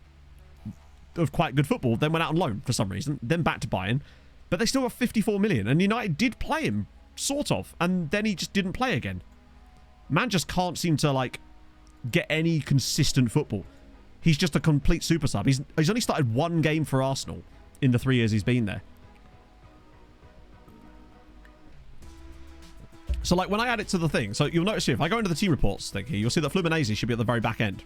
of quite good football, then went out on loan for some reason, then back to Bayern. But they still got 54 million, and United did play him, sort of, and then he just didn't play again. Man just can't seem to, like, get any consistent football. He's just a complete super sub. He's only started one game for Arsenal in the 3 years he's been there. So, like, when I add it to the thing, so you'll notice here, if I go into the team reports thing here, you'll see that Fluminense should be at the very back end.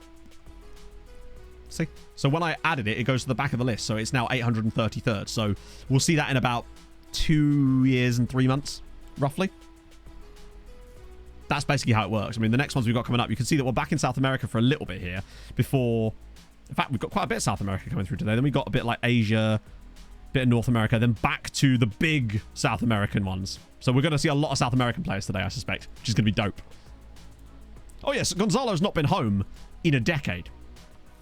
See? So when I added it, it goes to the back of the list. So it's now 833rd. So we'll see that in about 2 years and 3 months, roughly. That's basically how it works. I mean, the next ones we've got coming up, you can see that we're back in South America for a little bit here before... In fact, we've got quite a bit of South America coming through today. Then we've got a bit like Asia, bit of North America, then back to the big South American ones. So we're going to see a lot of South American players today, I suspect, which is going to be dope. Oh, yes, Gonzalo's not been home in a decade.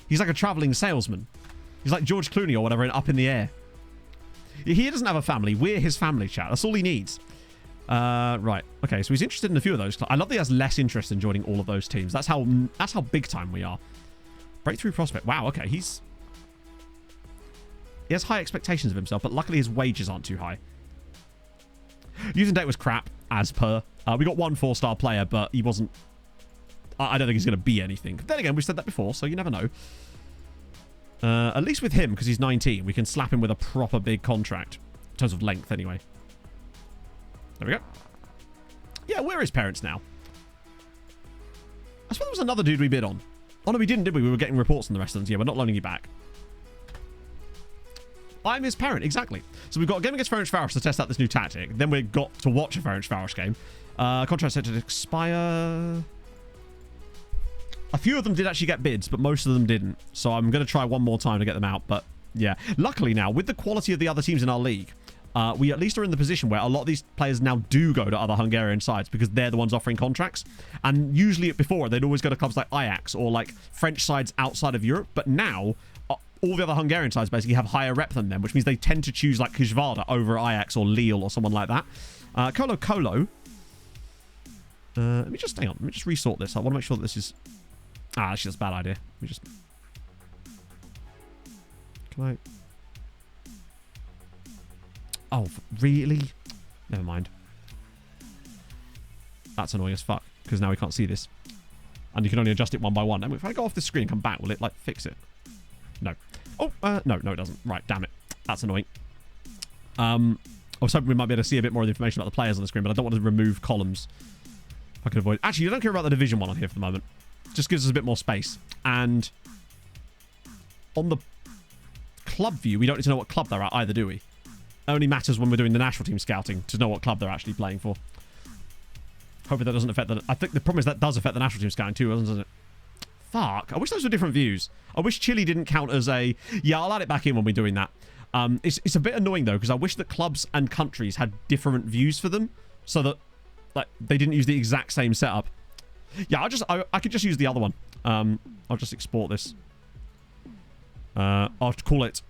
He's like a traveling salesman. He's like George Clooney or whatever, up in the air. He doesn't have a family. We're his family, chat. That's all he needs. Right. Okay, so he's interested in a few of those. I love that he has less interest in joining all of those teams. That's how big time we are. Breakthrough prospect. Wow, okay. He has high expectations of himself, but luckily his wages aren't too high. Using date was crap, as per. We got one 4-star player, but he wasn't... I don't think he's going to be anything. Then again, we've said that before, so you never know. At least with him, because he's 19, we can slap him with a proper big contract. In terms of length, anyway. There we go. Yeah, we're his parents now. I suppose there was another dude we bid on. Oh, no, we didn't, did we? We were getting reports on the rest of them. Yeah, we're not loaning you back. I'm his parent, exactly. So we've got a game against Ferencváros to test out this new tactic. Then we've got to watch a Ferencváros game. Contract set to expire... A few of them did actually get bids, but most of them didn't. So I'm going to try one more time to get them out. But yeah, luckily now, with the quality of the other teams in our league, we at least are in the position where a lot of these players now do go to other Hungarian sides because they're the ones offering contracts. And usually before, they'd always go to clubs like Ajax or like French sides outside of Europe. But now, all the other Hungarian sides basically have higher rep than them, which means they tend to choose like Kisvárda over Ajax or Lille or someone like that. Colo. Let me just, hang on, let me just resort this. I want to make sure that this is... actually, that's a bad idea. Let me just... Can I... Oh, really? Never mind. That's annoying as fuck, because now we can't see this. And you can only adjust it one by one. And if I go off the screen and come back, will it, like, fix it? No. Oh, no, it doesn't. Right, damn it. That's annoying. I was hoping we might be able to see a bit more of the information about the players on the screen, but I don't want to remove columns. If I could avoid... Actually, you don't care about the Division 1 on here for the moment. Just gives us a bit more space. And on the club view, we don't need to know what club they're at either, do we? It only matters when we're doing the national team scouting to know what club they're actually playing for. Hopefully that doesn't affect the... I think the problem is that does affect the national team scouting too, doesn't it? Fuck. I wish those were different views. I wish Chile didn't count as a... Yeah, I'll add it back in when we're doing that. It's a bit annoying though, because I wish that clubs and countries had different views for them, so that like they didn't use the exact same setup. Yeah, I could just use the other one. I'll just export this. I'll call it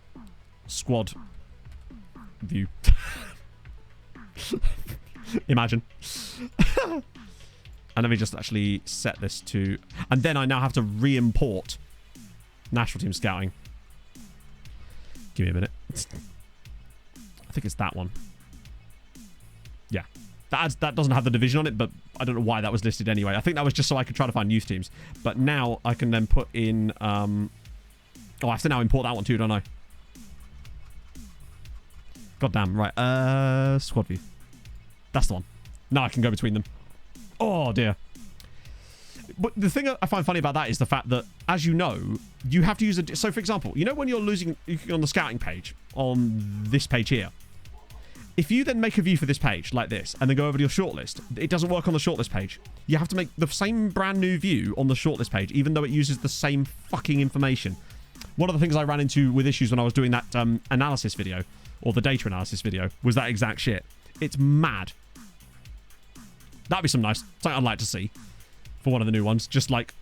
squad view. Imagine. And let me just actually set this to... And then I now have to re-import national team scouting. Give me a minute. I think it's that one. Yeah. That doesn't have the division on it, but I don't know why that was listed anyway. I think that was just so I could try to find youth teams. But now I can then put in... Oh, I have to now import that one too, don't I? God damn, right. Squad view. That's the one. Now I can go between them. Oh, dear. But the thing I find funny about that is the fact that, as you know, you have to use a... So, for example, you know when you're losing on the scouting page, on this page here, if you then make a view for this page, like this, and then go over to your shortlist, it doesn't work on the shortlist page. You have to make the same brand new view on the shortlist page, even though it uses the same fucking information. One of the things I ran into with issues when I was doing that analysis video, or the data analysis video, was that exact shit. It's mad. That'd be something I'd like to see for one of the new ones. Just like...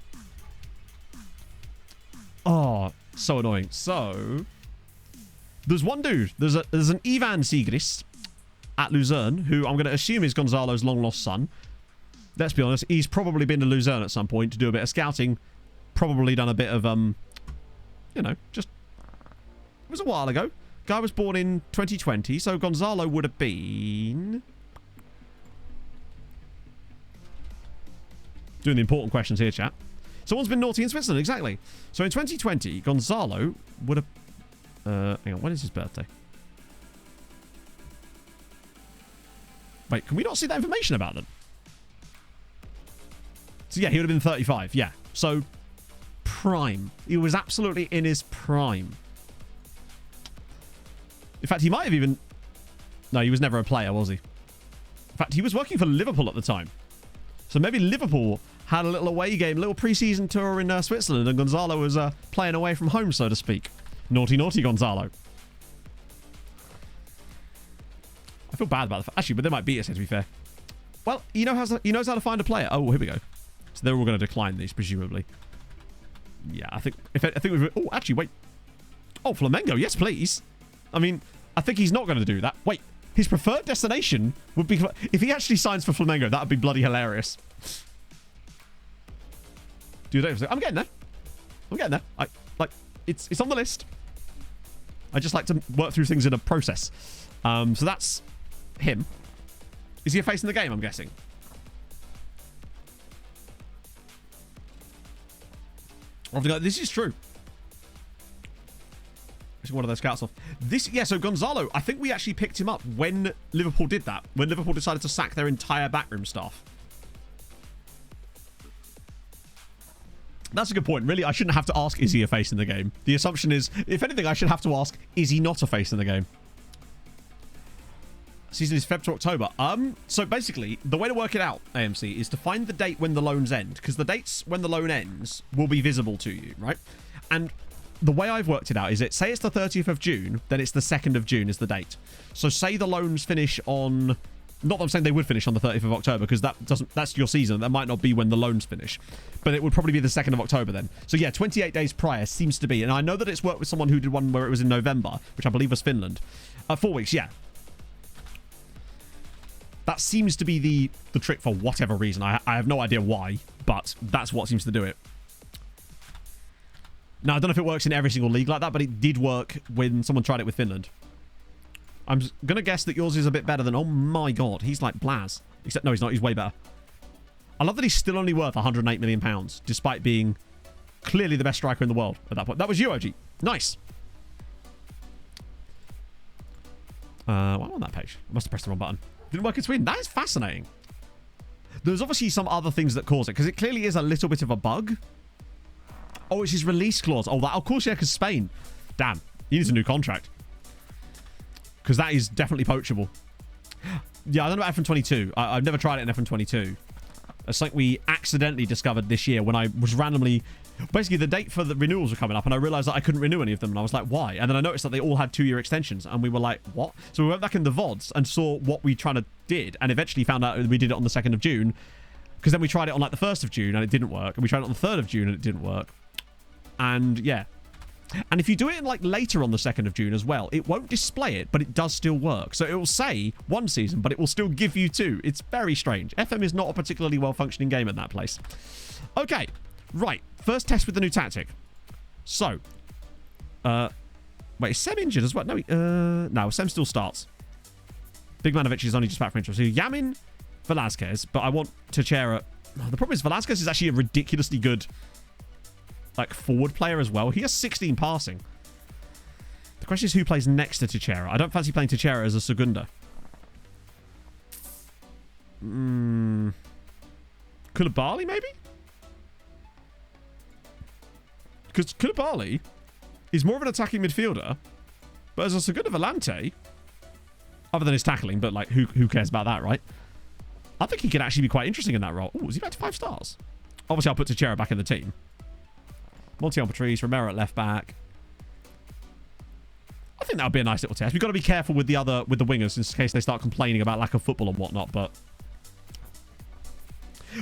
Oh, so annoying. So... There's one dude. There's an Ivan Sigris at Luzerne, who I'm going to assume is Gonzalo's long-lost son. Let's be honest, he's probably been to Luzerne at some point to do a bit of scouting. Probably done a bit of, you know, just... It was a while ago. Guy was born in 2020, so Gonzalo would have been... Doing the important questions here, chat. Someone's been naughty in Switzerland, exactly. So in 2020, Gonzalo would have... hang on, when is his birthday? Wait, can we not see that information about them? So yeah, he would have been 35, yeah. So, prime. He was absolutely in his prime. In fact, he might have even... No, he was never a player, was he? In fact, he was working for Liverpool at the time. So maybe Liverpool had a little away game, a little pre-season tour in Switzerland, and Gonzalo was playing away from home, so to speak. Naughty, naughty Gonzalo. I feel bad about the... Actually, but they might beat us here, to be fair. Well, he knows how to find a player. Oh, here we go. So they're all going to decline these, presumably. Yeah, I think we've... Oh, actually, wait. Oh, Flamengo, yes, please. I mean, I think he's not going to do that. Wait, his preferred destination would be... If he actually signs for Flamengo, that would be bloody hilarious. Dude, I'm getting there. I'm getting there. It's on the list. I just like to work through things in a process. So that's him. Is he a face in the game, I'm guessing? This is true. Actually, one of those scouts off. Yeah, so Gonzalo, I think we actually picked him up when Liverpool did that. When Liverpool decided to sack their entire backroom staff. That's a good point. Really, I shouldn't have to ask, is he a face in the game? The assumption is, if anything, I should have to ask, is he not a face in the game? Season is Feb to October. So basically, the way to work it out, AMC, is to find the date when the loans end. Because the dates when the loan ends will be visible to you, right? And the way I've worked it out is say it's the 30th of June, then it's the 2nd of June is the date. So say the loans finish on... Not that I'm saying they would finish on the 30th of October, because that's your season. That might not be when the loans finish. But it would probably be the 2nd of October then. So yeah, 28 days prior seems to be. And I know that it's worked with someone who did one where it was in November, which I believe was Finland. 4 weeks, yeah. That seems to be the trick for whatever reason. I have no idea why, but that's what seems to do it. Now, I don't know if it works in every single league like that, but it did work when someone tried it with Finland. I'm going to guess that yours is a bit better than... Oh my god, he's like Blaz. Except, no, he's not. He's way better. I love that he's still only worth £108 million, despite being clearly the best striker in the world at that point. That was you, OG. Nice. Why am I on that page? I must have pressed the wrong button. Didn't work in Sweden. That is fascinating. There's obviously some other things that cause it, because it clearly is a little bit of a bug. Oh, it's his release clause. Oh, that, of course, yeah, because Spain. Damn. He needs a new contract. Because that is definitely poachable. Yeah, I don't know about FM22. I've never tried it in FM22. It's something we accidentally discovered this year when I was randomly Basically, the date for the renewals were coming up, and I realized that I couldn't renew any of them, and I was like, why? And then I noticed that they all had 2-year extensions, and we were like, what? So we went back in the VODs and saw what we did, and eventually found out we did it on the 2nd of June, because then we tried it on like the 1st of June, and it didn't work, and we tried it on the 3rd of June, and it didn't work. And yeah. And if you do it in like later on the 2nd of June as well, it won't display it, but it does still work. So it will say 1 season, but it will still give you 2. It's very strange. FM is not a particularly well-functioning game in that place. Okay. Right, first test with the new tactic. So, wait, is Sem injured as well? No, Sem still starts. Big Manovic is only just back for interest. So Yamin, Velasquez, but I want Teixeira. The problem is Velasquez is actually a ridiculously good, like, forward player as well. He has 16 passing. The question is who plays next to Teixeira. I don't fancy playing Teixeira as a Segunda. Koulibaly, maybe? Because Koulibaly is more of an attacking midfielder, but as a Segunda Volante, other than his tackling, but like who cares about that, right? I think he could actually be quite interesting in that role. Oh, is he back to 5 stars? Obviously, I'll put Teixeira back in the team. Montiel Patrice, Romero at left back. I think that would be a nice little test. We've got to be careful with the wingers in case they start complaining about lack of football and whatnot, but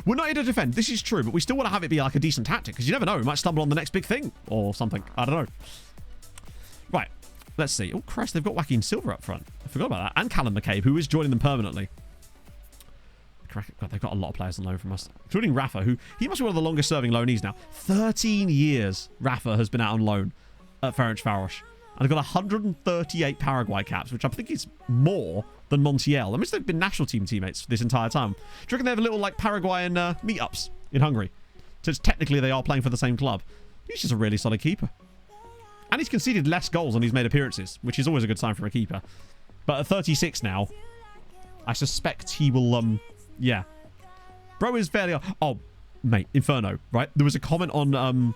we're not here to defend. This is true, but we still want to have it be like a decent tactic because you never know. We might stumble on the next big thing or something. I don't know. Right. Let's see. Oh, Christ, they've got Joaquin Silva up front. I forgot about that. And Callum McCabe, who is joining them permanently. God, they've got a lot of players on loan from us, including Rafa, who he must be one of the longest serving loanees now. 13 years Rafa has been out on loan at Ferencváros. And they've got 138 Paraguay caps, which I think is more than Montiel. I mean, they've been national team teammates this entire time. Do you reckon they have a little, like, Paraguayan meetups in Hungary? So technically they are playing for the same club. He's just a really solid keeper. And he's conceded less goals than he's made appearances, which is always a good sign for a keeper. But at 36 now, I suspect he will, yeah. Bro is fairly... Oh, mate, Inferno, right? There was a comment on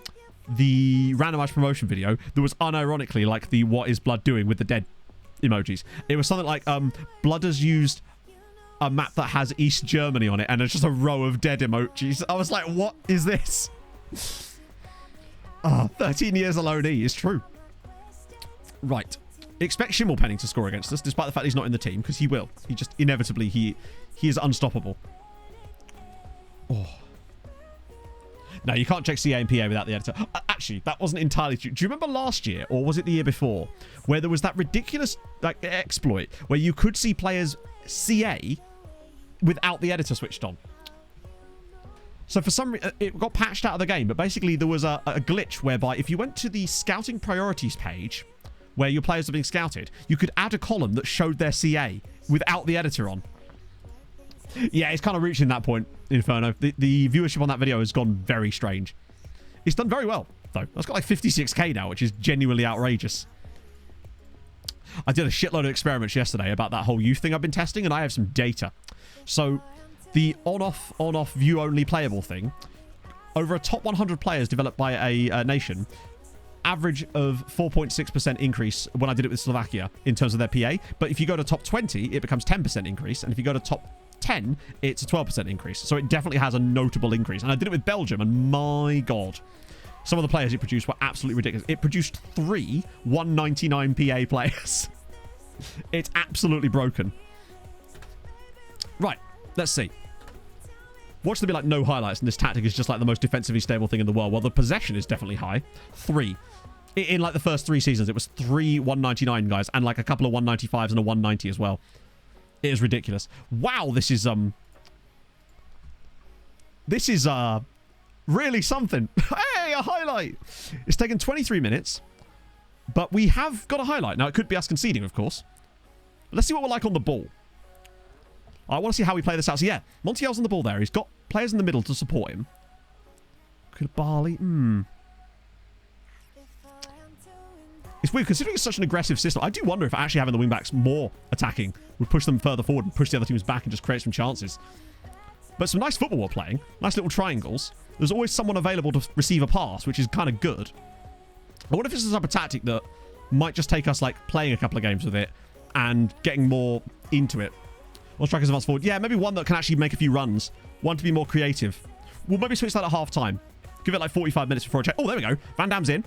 the randomized promotion video that was unironically like the what is Blood doing with the dead emojis. It was something like Blood has used a map that has East Germany on it and it's just a row of dead emojis. I was like, what is this? 13 years alone is true. Right. Expect Schimmelpenning to score against us, despite the fact he's not in the team, because he will. He just inevitably he is unstoppable. Oh. No, you can't check CA and PA without the editor. Actually, that wasn't entirely true. Do you remember last year, or was it the year before, where there was that ridiculous like exploit where you could see players CA without the editor switched on? So for some reason, it got patched out of the game, but basically there was a glitch whereby if you went to the scouting priorities page, where your players are being scouted, you could add a column that showed their CA without the editor on. Yeah, it's kind of reaching that point, Inferno. The viewership on that video has gone very strange. It's done very well, though. That's got like 56k now, which is genuinely outrageous. I did a shitload of experiments yesterday about that whole youth thing I've been testing, and I have some data. So, the on-off view-only playable thing, over a top 100 players developed by a nation, average of 4.6% increase when I did it with Slovakia in terms of their PA. But if you go to top 20, it becomes 10% increase. And if you go to top 10, it's a 12% increase. So it definitely has a notable increase. And I did it with Belgium, and my God, some of the players it produced were absolutely ridiculous. It produced 3 199 PA players. It's absolutely broken. Right, let's see. Watch there be like no highlights, and this tactic is just like the most defensively stable thing in the world. Well, the possession is definitely high. 3. In like the first 3 seasons, it was 3 199 guys, and like a couple of 195s and a 190 as well. It is ridiculous. Wow, this is really something. Hey, a highlight. It's taken 23 minutes, but we have got a highlight. Now, it could be us conceding, of course. Let's see what we're like on the ball. I want to see how we play this out. So, yeah, Montiel's on the ball there. He's got players in the middle to support him. Koulibaly, It's weird, considering it's such an aggressive system. I do wonder if actually having the wingbacks more attacking would push them further forward and push the other teams back and just create some chances. But some nice football we're playing. Nice little triangles. There's always someone available to receive a pass, which is kind of good. I wonder if this is a type of tactic that might just take us, like, playing a couple of games with it and getting more into it. Or strikers advance forward. Yeah, maybe one that can actually make a few runs. One to be more creative. We'll maybe switch that at half-time. Give it like 45 minutes before I check. Oh, there we go. Van Damme's in.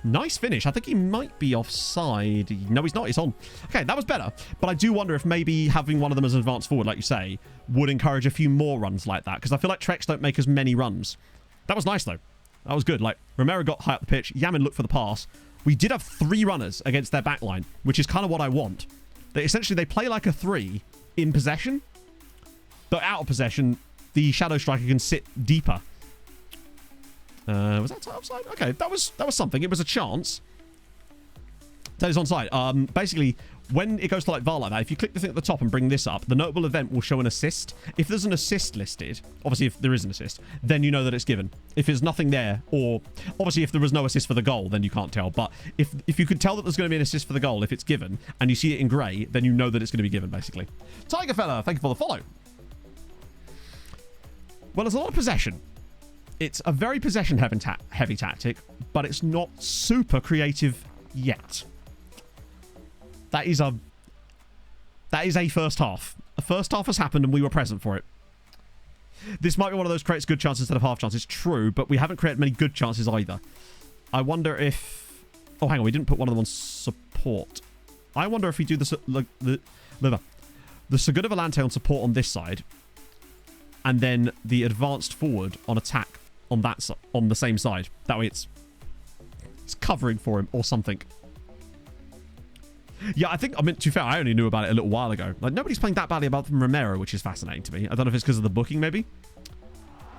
Nice finish. I think he might be offside. No, he's not. He's on. Okay, that was better. But I do wonder if maybe having one of them as an advanced forward, like you say, would encourage a few more runs like that. Because I feel like Treks don't make as many runs. That was nice, though. That was good. Like, Romero got high up the pitch. Yamin looked for the pass. We did have 3 runners against their backline, which is kind of what I want. Essentially, they play like a 3 in possession. But out of possession, the Shadow Striker can sit deeper. Was that offside? Okay, that was something. It was a chance. That is onside. Basically, when it goes to like VAR like that, if you click the thing at the top and bring this up, the notable event will show an assist. If there's an assist listed, obviously if there is an assist, then you know that it's given. If there's nothing there, or obviously if there was no assist for the goal, then you can't tell. But if you could tell that there's going to be an assist for the goal, if it's given, and you see it in grey, then you know that it's going to be given, basically. Tiger Fella, thank you for the follow. Well, there's a lot of possession. It's a very possession-heavy tactic, but it's not super creative yet. That is a first half. The first half has happened and we were present for it. This might be one of those creates good chances instead of half chances. True, but we haven't created many good chances either. I wonder if... Oh, hang on. We didn't put one of them on support. I wonder if we do the Segunda Volante on support on this side, and then the advanced forward on attack on the same side. That way it's covering for him or something. Yeah, I think, I mean, to be fair, I only knew about it a little while ago. Like, nobody's playing that badly about Romero, which is fascinating to me. I don't know if it's because of the booking, maybe.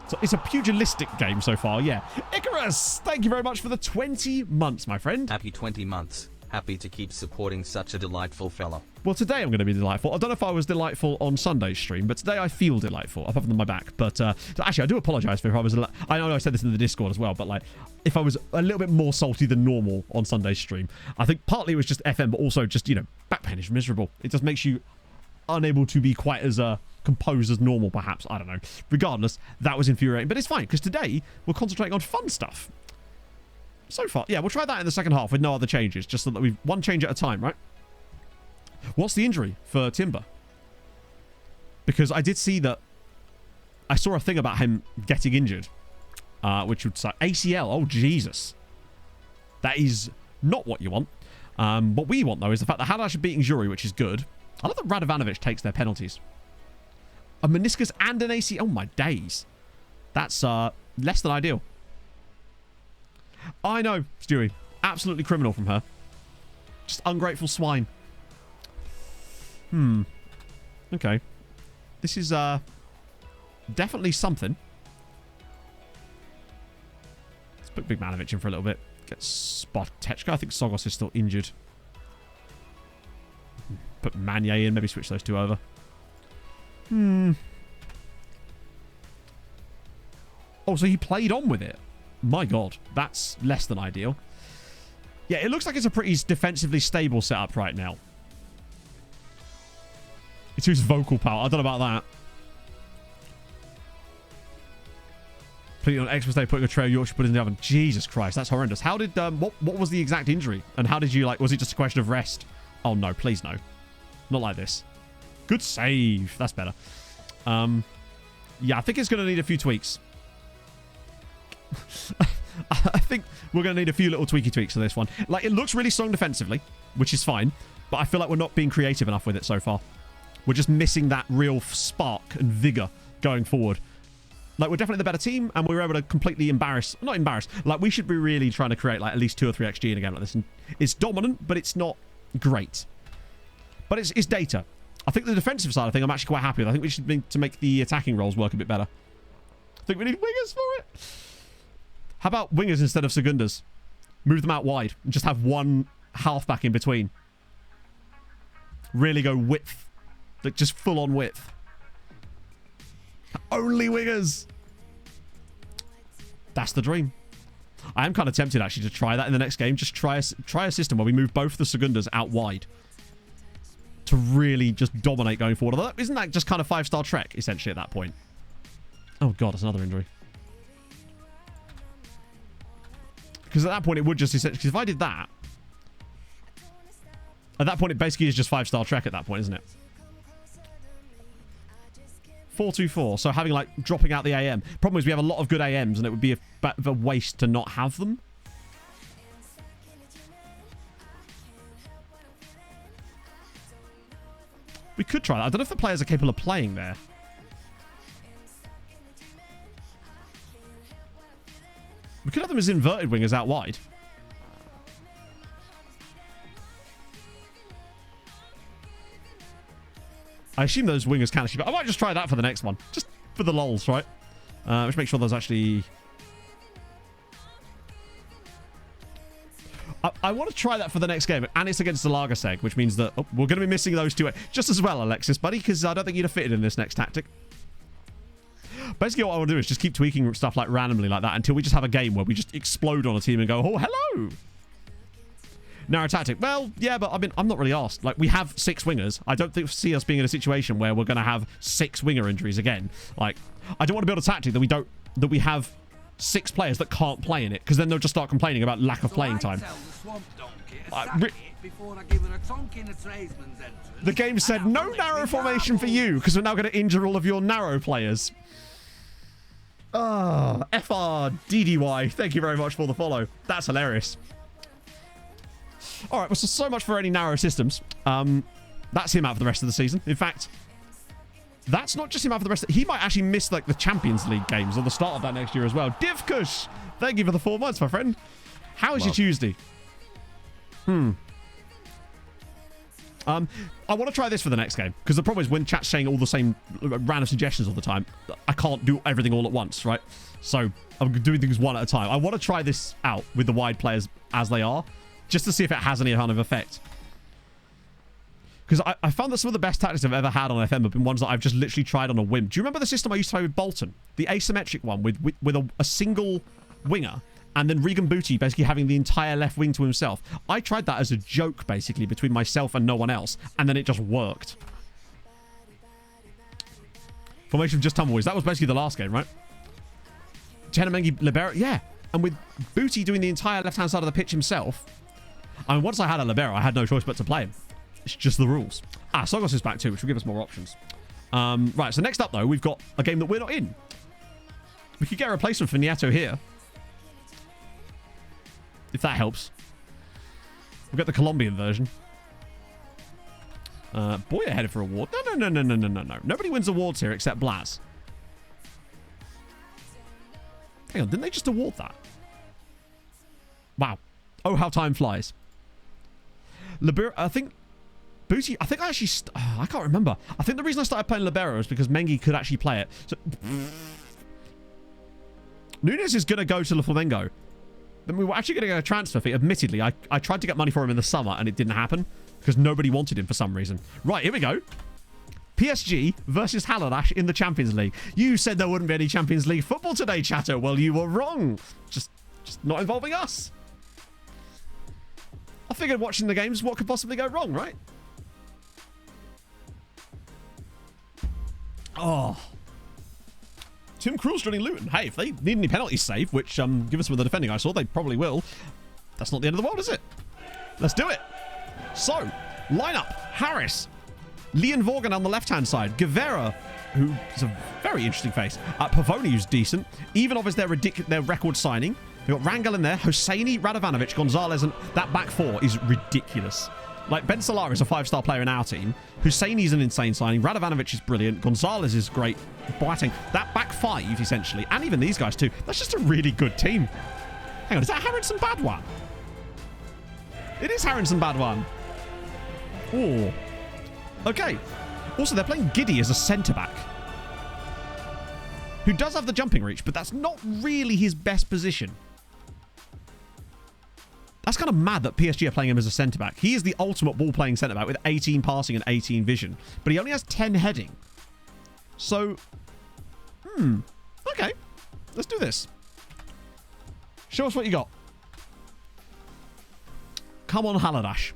So it's a pugilistic game so far, yeah. Icarus, thank you very much for the 20 months, my friend. Happy 20 months. Happy to keep supporting such a delightful fella. Well, today I'm going to be delightful. I don't know if I was delightful on Sunday's stream, but today I feel delightful, apart from my back. But actually, I do apologise for if I was... I know I said this in the Discord as well, but like, if I was a little bit more salty than normal on Sunday's stream, I think partly it was just FM, but also just, you know, back pain is miserable. It just makes you unable to be quite as composed as normal, perhaps. I don't know. Regardless, that was infuriating. But it's fine, because today we're concentrating on fun stuff. So far, yeah, we'll try that in the second half with no other changes, just so that we've one change at a time, right? What's the injury for Timber? Because I did see that I saw a thing about him getting injured, which would say ACL. Oh, Jesus. That is not what you want. What we want, though, is the fact that Hadash are beating Jury, which is good. I love that Radovanovic takes their penalties. A meniscus and an ACL. Oh, my days. That's less than ideal. I know, Stewie. Absolutely criminal from her. Just ungrateful swine. Okay. This is definitely something. Let's put Big Manovic in for a little bit. Get Spot Techka. I think Sogos is still injured. Put Manye in. Maybe switch those two over. Oh, so he played on with it. My God, that's less than ideal. Yeah, it looks like it's a pretty defensively stable setup right now. It's his vocal power. I don't know about that. Putting on Xmas Day, putting a tray of Yorkshire pudding in the oven. Jesus Christ, that's horrendous. How did what was the exact injury? And how did you was it just a question of rest? Oh no, please no. Not like this. Good save. That's better. Yeah, I think it's gonna need a few tweaks. I think we're going to need a few little tweaks for this one. Like, it looks really strong defensively, which is fine, but I feel like we're not being creative enough with it so far. We're just missing that real spark and vigor going forward. Like, we're definitely the better team, and we were able to completely not embarrass. Like, we should be really trying to create, like, at least 2 or 3 XG in a game like this. And it's dominant, but it's not great. But it's data. I think the defensive side of thing I'm actually quite happy with. I think we should need to make the attacking roles work a bit better. I think we need wingers for it. How about wingers instead of segundas? Move them out wide and just have one halfback in between. Really go width. Like, just full on width. Only wingers. That's the dream. I am kind of tempted actually to try that in the next game. Just try a system where we move both the segundas out wide to really just dominate going forward. Although, isn't that just kind of 5-star Trek essentially at that point? Oh God, that's another injury. Because at that point, it would just essentially... Because if I did that... At that point, it basically is just 5-star Trek at that point, isn't it? 4-2-4. So having like dropping out the AM. Problem is we have a lot of good AMs and it would be a bit of a waste to not have them. We could try that. I don't know if the players are capable of playing there. We could have them as inverted wingers out wide. I assume those wingers can actually... I might just try that for the next one. Just for the lols, right? Let's make sure those actually... I want to try that for the next game. And it's against the Lagerseg, which means that we're going to be missing those two. Just as well, Alexis, buddy, because I don't think you'd have fitted in this next tactic. Basically, what I want to do is just keep tweaking stuff like randomly like that until we just have a game where we just explode on a team and go, oh, hello! Narrow tactic. Well, yeah, but I mean, I'm not really asked. Like, we have 6 wingers. I don't see us being in a situation where we're going to have 6 winger injuries again. Like, I don't want to build a tactic that we have 6 players that can't play in it, because then they'll just start complaining about lack of playing time. The game said no narrow formation for you, because we're now going to injure all of your narrow players. FRDDY, thank you very much for the follow. That's hilarious. All right, well, so much for any narrow systems. That's him out for the rest of the season. In fact, that's not just him out for the rest of... He might actually miss, like, the Champions League games or the start of that next year as well. Divkush, thank you for the 4 months, my friend. How is your Tuesday? I want to try this for the next game, because the problem is when chat's saying all the same random suggestions all the time, I can't do everything all at once, right? So I'm doing things one at a time. I want to try this out with the wide players as they are, just to see if it has any kind of effect. Because I found that some of the best tactics I've ever had on FM have been ones that I've just literally tried on a whim. Do you remember the system I used to play with Bolton? The asymmetric one with a single winger, and then Regan Booty basically having the entire left wing to himself. I tried that as a joke, basically, between myself and no one else, and then it just worked. Formation of just tumbleweeds. That was basically the last game, right? Tenamengi Libero, yeah. And with Booty doing the entire left-hand side of the pitch himself, I mean, once I had a Libero, I had no choice but to play him. It's just the rules. Sogos is back too, which will give us more options. Right, so next up, though, we've got a game that we're not in. We could get a replacement for Nieto here. If that helps. We've got the Colombian version. Boyer headed for award. No. Nobody wins awards here except Blaz. Hang on, didn't they just award that? Wow. Oh, how time flies. I think... Booty... I think I actually... I can't remember. I think the reason I started playing Libero is because Mengi could actually play it. So... Nunes is going to go to the Flamengo. Then we were actually going to get a transfer fee. Admittedly, I tried to get money for him in the summer and it didn't happen because nobody wanted him for some reason. Right, here we go. PSG versus Haladash in the Champions League. You said there wouldn't be any Champions League football today, chatter. Well, you were wrong. Just not involving us. I figured watching the games, what could possibly go wrong, right? Oh. Tim Krul's joining Luton. Hey, if they need any penalties saved, which, given some of the defending I saw, they probably will. That's not the end of the world, is it? Let's do it. So, lineup. Harris. Leon Vorgan on the left-hand side. Guevara, who is a very interesting face. Pavoni, who's decent. Ivanov is their record signing. They've got Rangel in there. Hosseini, Radovanovic, Gonzalez, and that back four is ridiculous. Like, Ben Solar is a 5-star player in our team. Husseini's an insane signing. Radovanovic is brilliant. Gonzalez is great. Boateng. That back five, essentially, and even these guys too, that's just a really good team. Hang on, is that Harrison Badwan? It is Harrison Badwan. Oh. Okay. Also, they're playing Giddy as a centre-back, who does have the jumping reach, but that's not really his best position. That's kind of mad that PSG are playing him as a centre-back. He is the ultimate ball-playing centre-back with 18 passing and 18 vision. But he only has 10 heading. So, okay. Let's do this. Show us what you got. Come on, Haladash.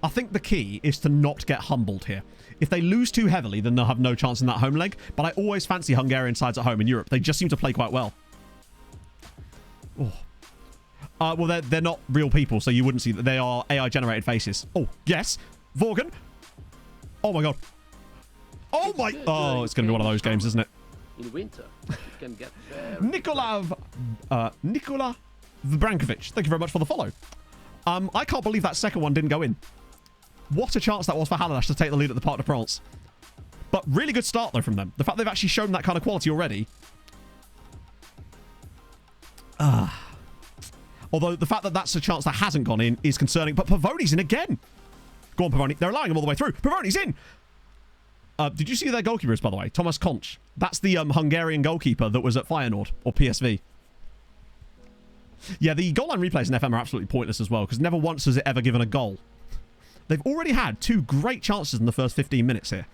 I think the key is to not get humbled here. If they lose too heavily, then they'll have no chance in that home leg. But I always fancy Hungarian sides at home in Europe. They just seem to play quite well. Oh. Well, they're not real people, so you wouldn't see that. They are AI-generated faces. Oh, yes. Vorgan. Oh, my God. Oh my... Oh, it's going to be one of those games, isn't it? In winter, it can get very Nikola Vbrankovic, thank you very much for the follow. I can't believe that second one didn't go in. What a chance that was for Haladash to take the lead at the Parc de France. But really good start, though, from them. The fact they've actually shown that kind of quality already. Although the fact that that's a chance that hasn't gone in is concerning. But Pavoni's in again. Go on, Pavoni. They're allowing him all the way through. Pavoni's in. Did you see who their goalkeeper is, by the way? Thomas Konch. That's the Hungarian goalkeeper that was at Feyenoord, or PSV. Yeah, the goal line replays in FM are absolutely pointless as well, because never once has it ever given a goal. They've already had 2 great chances in the first 15 minutes here.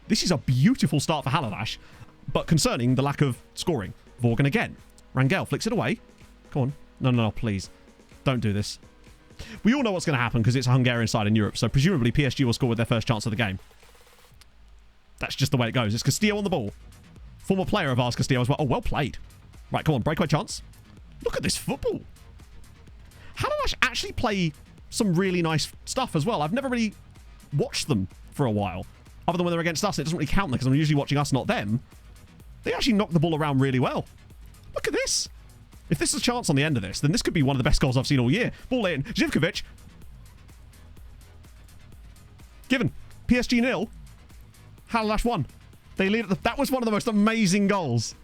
This is a beautiful start for Haladash, but concerning the lack of scoring. Vorgan again. Rangel flicks it away. Come on. No, please. Don't do this. We all know what's going to happen because it's a Hungarian side in Europe, so presumably PSG will score with their first chance of the game. That's just the way it goes. It's Castillo on the ball. Former player of ours, Castillo, as well. Oh, well played. Right, come on. Breakaway chance. Look at this football. Haladash actually play some really nice stuff as well. I've never really watched them for a while. Other than when they're against us, it doesn't really count because I'm usually watching us, not them. They actually knock the ball around really well. Look at this. If this is a chance on the end of this, then this could be one of the best goals I've seen all year. Ball in. Zivkovic. Given. PSG 0. Haladash 1. They lead at the... That was one of the most amazing goals.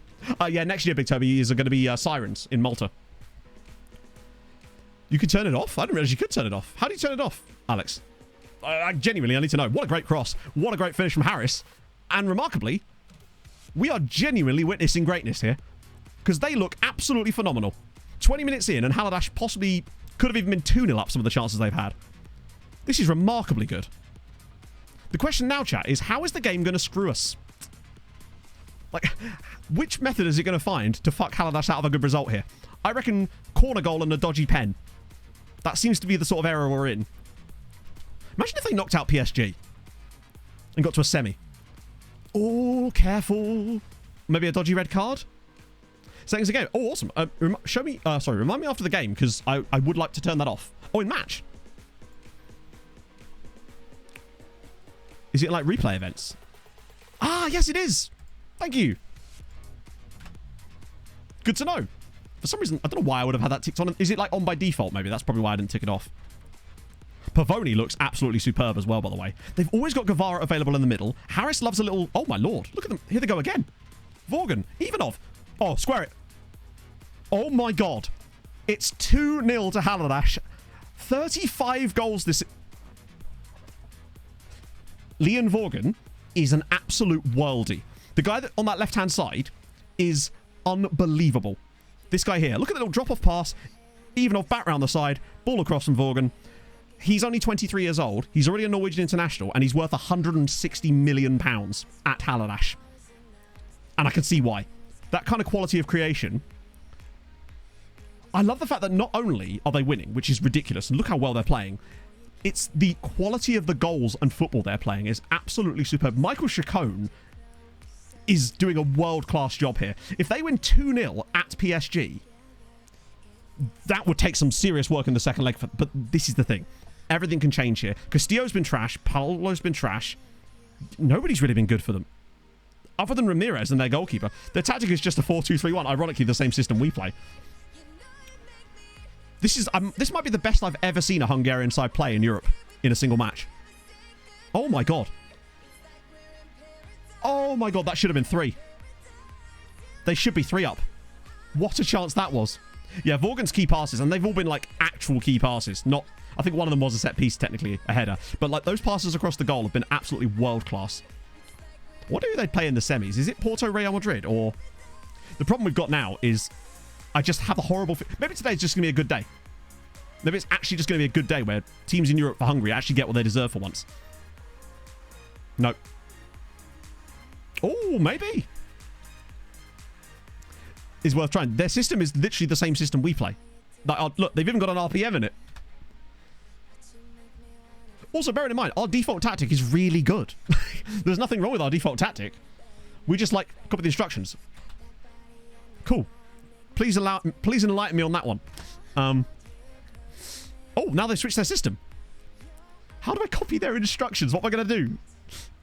Yeah, next year, Big Toby, is going to be Sirens in Malta. You could turn it off? I didn't realize you could turn it off. How do you turn it off, Alex? I genuinely, I need to know. What a great cross. What a great finish from Harris. And remarkably, we are genuinely witnessing greatness here. Because they look absolutely phenomenal. 20 minutes in, and Haladash possibly could have even been 2-0 up some of the chances they've had. This is remarkably good. The question now, chat, is how is the game going to screw us? Like, which method is it going to find to fuck Haladash out of a good result here? I reckon corner goal and a dodgy pen. That seems to be the sort of error we're in. Imagine if they knocked out PSG and got to a semi. Oh, careful. Maybe a dodgy red card? Seconds a game. Oh, awesome. Remind me after the game, because I would like to turn that off. Oh, in match. Is it like replay events? Ah, yes, it is. Thank you. Good to know. For some reason, I don't know why I would have had that ticked on. Is it like on by default, maybe? That's probably why I didn't tick it off. Pavoni looks absolutely superb as well, by the way. They've always got Guevara available in the middle. Harris loves a little... Oh, my lord. Look at them. Here they go again. Vorgan. Ivanov. Oh, square it. Oh, my God. It's 2-0 to Haladash. 35 goals this... Leon Vorgan is an absolute worldie. The guy that on that left-hand side is unbelievable. This guy here. Look at the little drop-off pass. Ivanov back round the side. Ball across from Vorgan. He's only 23 years old. He's already a Norwegian international, and he's worth £160 million at Haladash. And I can see why. That kind of quality of creation. I love the fact that not only are they winning, which is ridiculous, and look how well they're playing, it's the quality of the goals and football they're playing is absolutely superb. Michael Chacon is doing a world-class job here. If they win 2-0 at PSG, that would take some serious work in the second leg. But this is the thing. Everything can change here. Castillo's been trash. Paulo's been trash. Nobody's really been good for them. Other than Ramirez and their goalkeeper. Their tactic is just a 4-2-3-1. Ironically, the same system we play. This might be the best I've ever seen a Hungarian side play in Europe in a single match. Oh my God. Oh my God, that should have been 3. They should be 3 up. What a chance that was. Yeah, Vorgan's key passes, and they've all been like actual key passes. Not, I think one of them was a set piece, technically, a header. But like those passes across the goal have been absolutely world class. What do they play in the semis? Is it Porto, Real Madrid, or... The problem we've got now is I just have a horrible... Maybe today's just going to be a good day. Maybe it's actually just going to be a good day where teams in Europe for Hungary actually get what they deserve for once. Nope. Oh, maybe. Is worth trying. Their system is literally the same system we play. Like, look, they've even got an RPM in it. Also, bearing in mind, our default tactic is really good. There's nothing wrong with our default tactic. We just, like, copy the instructions. Cool. Please enlighten me on that one. Oh, now they've switched their system. How do I copy their instructions? What am I going to do?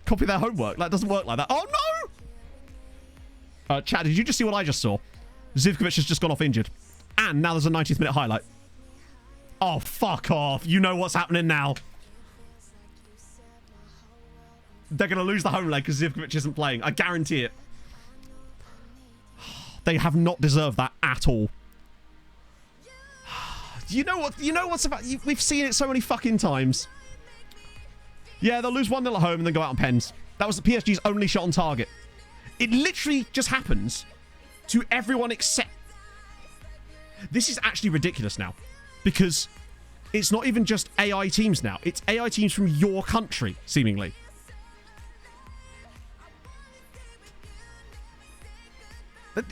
copy their homework. That doesn't work like that. Oh, no! Chat, did you just see what I just saw? Zivkovic has just gone off injured. And now there's a 90th minute highlight. Oh, fuck off. You know what's happening now. They're going to lose the home leg because Zivkovic isn't playing. I guarantee it. They have not deserved that at all. You know what? You know what's about? We've seen it so many fucking times. Yeah, they'll lose 1-0 at home and then go out on pens. That was the PSG's only shot on target. It literally just happens to everyone except... This is actually ridiculous now. Because it's not even just AI teams now. It's AI teams from your country, seemingly.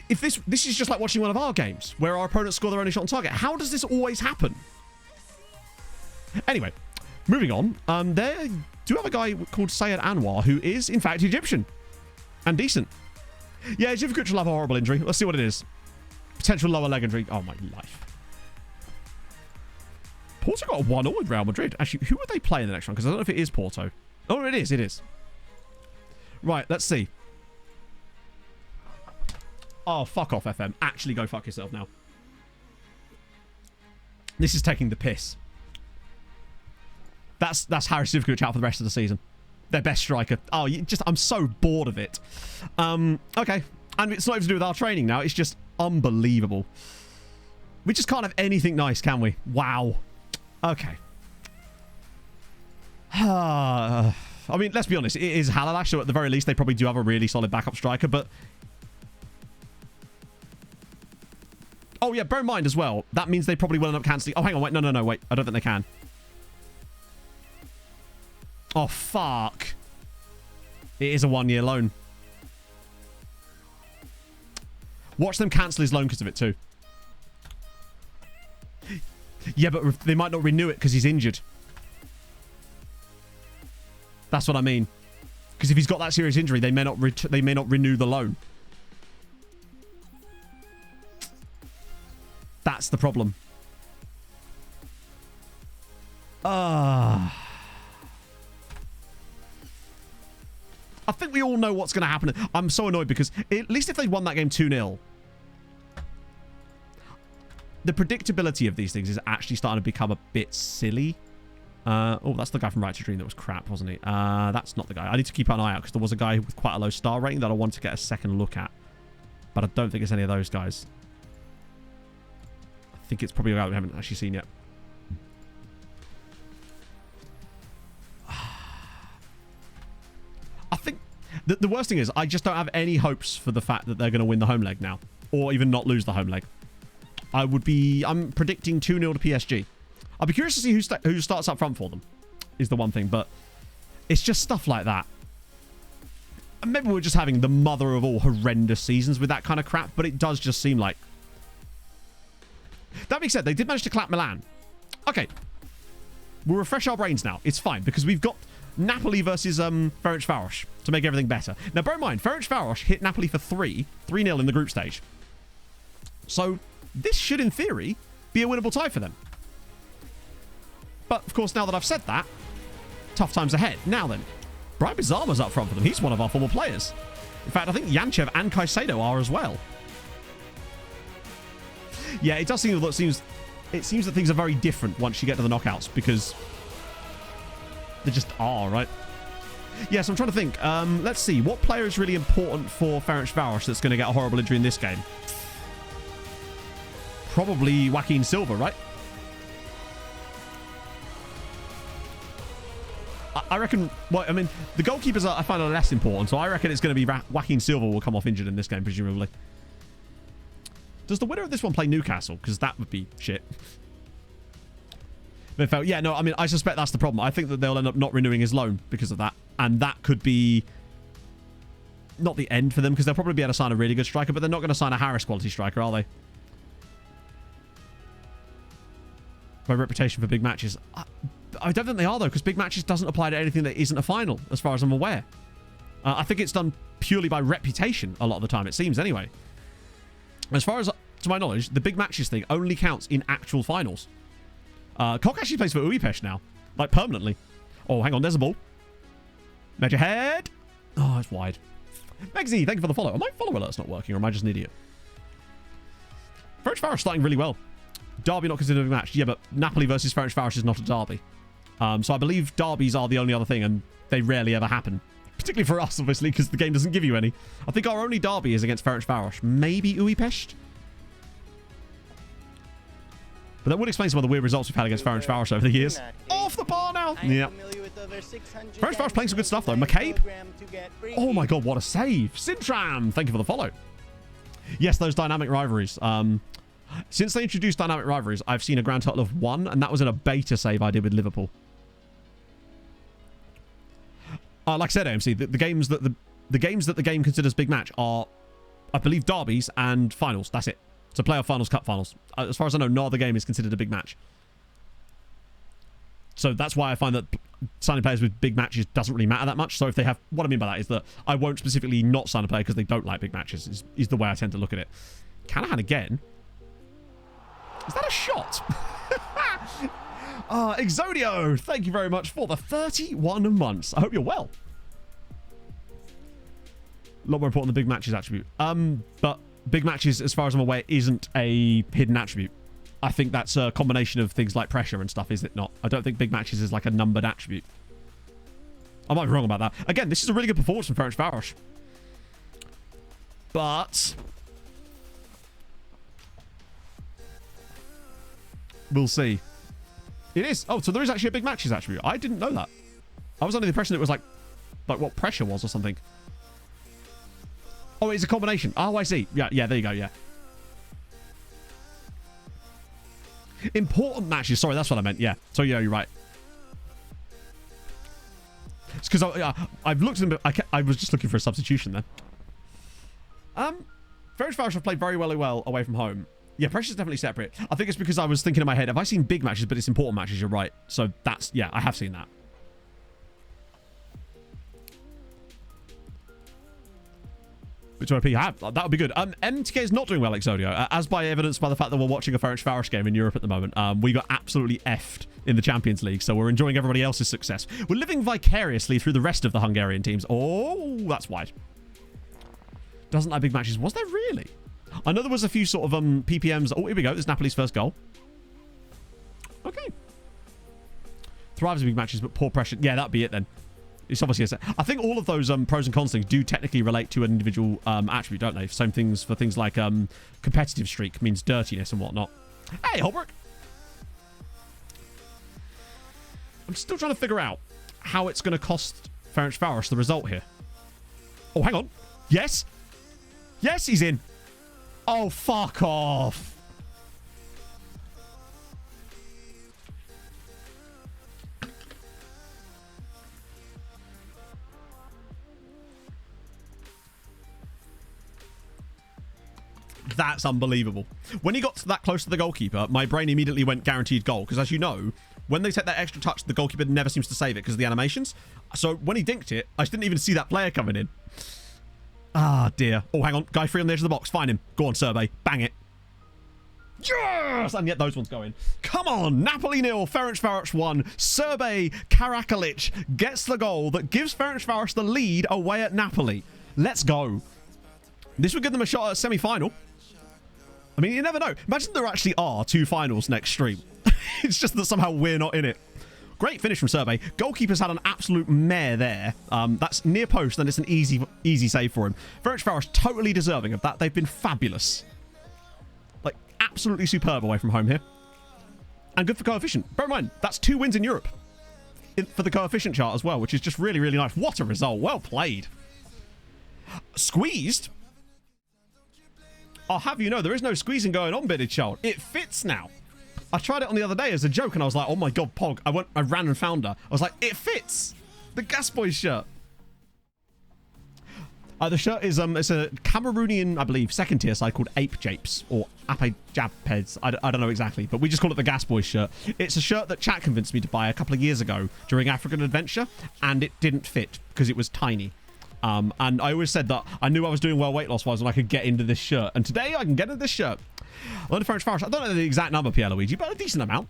If this is just like watching one of our games, where our opponents score their only shot on target. How does this always happen? Anyway, moving on. There do have a guy called Sayed Anwar, who is, in fact, Egyptian. And decent. Yeah, Zivkovic will have a horrible injury. Let's see what it is. Potential lower leg injury. Oh, my life. Porto got a 1-0 with Real Madrid. Actually, who would they play in the next one? Because I don't know if it is Porto. Oh, it is. It is. Right, let's see. Oh, fuck off, FM. Actually go fuck yourself now. This is taking the piss. That's Haris Zivkovic out for the rest of the season. Their best striker. Oh, I'm so bored of it. Okay. And it's not even to do with our training now. It's just unbelievable. We just can't have anything nice, can we? Wow. Okay. I mean, let's be honest. It is Halalash, so at the very least, they probably do have a really solid backup striker, but... Oh, yeah, bear in mind as well, that means they probably will end up cancelling... Oh, hang on, wait, no, wait. I don't think they can. Oh, fuck. It is a 1-year loan. Watch them cancel his loan because of it, too. Yeah, but they might not renew it because he's injured. That's what I mean. Because if he's got that serious injury, they may not renew the loan. That's the problem. I think we all know what's going to happen. I'm so annoyed because at least if they won that game 2-0, the predictability of these things is actually starting to become a bit silly. Oh, that's the guy from Right to Dream that was crap, wasn't he? That's not the guy. I need to keep an eye out because there was a guy with quite a low star rating that I want to get a second look at. But I don't think it's any of those guys. I think it's probably a guy we haven't actually seen yet. I think the worst thing is I just don't have any hopes for the fact that they're going to win the home leg now. Or even not lose the home leg. I'm predicting 2-0 to PSG. I'll be curious to see who starts up front for them. Is the one thing. But it's just stuff like that. And maybe we're just having the mother of all horrendous seasons with that kind of crap. But it does just seem like... That being said, they did manage to clap Milan. Okay. We'll refresh our brains now. It's fine because we've got Napoli versus Ferencvaros to make everything better. Now, bear in mind, Ferencvaros hit Napoli for 3-0 in the group stage. So, this should, in theory, be a winnable tie for them. But, of course, now that I've said that, tough times ahead. Now then, Brian Bizarma's up front for them. He's one of our former players. In fact, I think Yanchev and Caicedo are as well. Yeah, it does seem that things are very different once you get to the knockouts because they just are, right? Yeah, so I'm trying to think. Let's see. What player is really important for Ferencvaros that's going to get a horrible injury in this game? Probably Joaquin Silva, right? I reckon... Well, I mean, the goalkeepers I find are less important, so I reckon it's going to be Joaquin Silva will come off injured in this game, presumably. Does the winner of this one play Newcastle? Because that would be shit. Yeah, no, I mean, I suspect that's the problem. I think that they'll end up not renewing his loan because of that. And that could be not the end for them because they'll probably be able to sign a really good striker, but they're not going to sign a Harris quality striker, are they? By reputation for big matches. I don't think they are, though, because big matches doesn't apply to anything that isn't a final, as far as I'm aware. I think it's done purely by reputation a lot of the time, it seems, anyway. As far as, to my knowledge, the big matches thing only counts in actual finals. Koch actually plays for Uipesh now. Like, permanently. Oh, hang on, there's a ball. Measure head. Oh, it's wide. Megsy, thank you for the follow. Are my follow alerts not working, or am I just an idiot? Ferencváros starting really well. Derby not considered a match. Yeah, but Napoli versus Ferencváros is not a derby. So I believe derbies are the only other thing, and they rarely ever happen. Particularly for us, obviously, because the game doesn't give you any. I think our only derby is against Ferencváros. Maybe Újpest? But that would explain some of the weird results we've had against Ferencváros over the years. Off the bar now! Yeah. Ferencváros playing some good stuff, though. McCabe? Oh my god, what a save! Sintram, thank you for the follow. Yes, those dynamic rivalries. Since they introduced dynamic rivalries, I've seen a grand total of 1, and that was in a beta save I did with Liverpool. Like I said, AMC, the games that the game considers big match are, I believe, derbies and finals. That's it. So playoff finals, cup finals. As far as I know, no other game is considered a big match. So that's why I find that signing players with big matches doesn't really matter that much. So if they have, what I mean by that is that I won't specifically not sign a player because they don't like big matches. Is the way I tend to look at it. Canahan again. Is that a shot? Exodio, thank you very much for the 31 months. I hope you're well. A lot more important than big matches attribute. But big matches, as far as I'm aware, isn't a hidden attribute. I think that's a combination of things like pressure and stuff, is it not? I don't think big matches is like a numbered attribute. I might be wrong about that. Again, this is a really good performance from Ferencváros. But we'll see. It is. Oh, so there is actually a big matches attribute. I didn't know that. I was under the impression it was like what pressure was or something. Oh, it's a combination. Oh, I see. Yeah, there you go, yeah. Important matches. Sorry, that's what I meant. Yeah. So, yeah, you're right. It's because I've looked at them. I was just looking for a substitution then. Ferencváros have played very well away from home. Yeah, pressure's definitely separate. I think it's because I was thinking in my head, have I seen big matches, but it's important matches? You're right. So that's, yeah, I have seen that. Which OP you have? That would be good. MTK is not doing well, Exodio, as by evidenced by the fact that we're watching a Ferencváros game in Europe at the moment. We got absolutely effed in the Champions League, so we're enjoying everybody else's success. We're living vicariously through the rest of the Hungarian teams. Oh, that's wide. Doesn't like big matches. Was there really? I know there was a few sort of PPMs. Oh, here we go. There's Napoli's first goal. Okay. Thrives in big matches, but poor pressure. Yeah, that'd be it then. It's obviously I think all of those pros and cons things do technically relate to an individual attribute, don't they? Same things for things like competitive streak means dirtiness and whatnot. Hey, Holbrook. I'm still trying to figure out how it's going to cost Ferencváros the result here. Oh, hang on. Yes. Yes, he's in. Oh, fuck off. That's unbelievable. When he got that close to the goalkeeper, my brain immediately went guaranteed goal. Because as you know, when they take that extra touch, the goalkeeper never seems to save it because of the animations. So when he dinked it, I just didn't even see that player coming in. Ah, dear. Oh, hang on. Guy free on the edge of the box. Find him. Go on, Survey. Bang it. Yes! And yet those ones go in. Come on. Napoli 0, Ferencváros 1. Survey Karakalic gets the goal that gives Ferencváros the lead away at Napoli. Let's go. This would give them a shot at a semi-final. I mean, you never know. Imagine there actually are 2 finals next stream. It's just that somehow we're not in it. Great finish from Survey. Goalkeeper's had an absolute mare there. That's near post, then it's an easy save for him. Ferencváros totally deserving of that. They've been fabulous. Like, absolutely superb away from home here. And good for coefficient. Bear in mind, that's 2 wins in Europe. For the coefficient chart as well, which is just really, really nice. What a result. Well played. Squeezed? I'll have you know, there is no squeezing going on, Bearded Child. It fits now. I tried it on the other day as a joke, and I was like, oh my god, Pog. I ran and found her. I was like, it fits. The Gas Boys shirt. The shirt is, it's a Cameroonian, I believe, second tier side called Ape Japes, or Ape Japeds. I don't know exactly, but we just call it the Gas Boys shirt. It's a shirt that chat convinced me to buy a couple of years ago during African Adventure, and it didn't fit because it was tiny. And I always said that I knew I was doing well weight loss-wise when I could get into this shirt. And today I can get into this shirt. London Ferencváros, I don't know the exact number, Pierluigi, but a decent amount.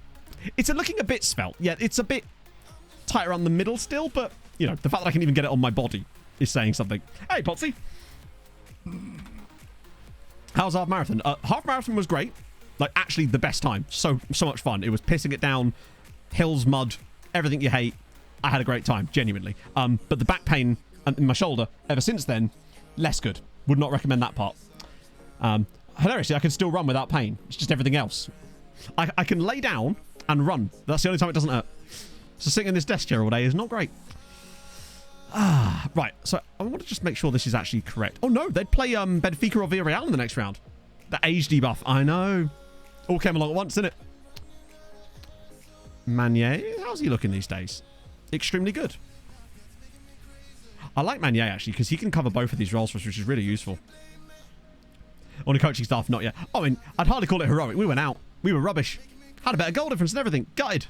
It's looking a bit svelte. Yeah, it's a bit tight around the middle still, but you know, the fact that I can even get it on my body is saying something. Hey, Potsy. How's half marathon? Half marathon was great. Like, actually the best time. So much fun. It was pissing it down, hills, mud, everything you hate. I had a great time, genuinely. But the back pain in my shoulder, ever since then, less good. Would not recommend that part. Hilariously, I can still run without pain. It's just everything else. I can lay down and run. That's the only time it doesn't hurt. So sitting in this desk chair all day is not great. Right. So I want to just make sure this is actually correct. Oh, no. They'd play Benfica or Villarreal in the next round. The age debuff. I know. All came along at once, didn't it? Manier. How's he looking these days? Extremely good. I like Manier, actually, because he can cover both of these roles for us, which is really useful. On the coaching staff, not yet. I mean, I'd hardly call it heroic. We went out. We were rubbish. Had a better goal difference and everything. Gutted.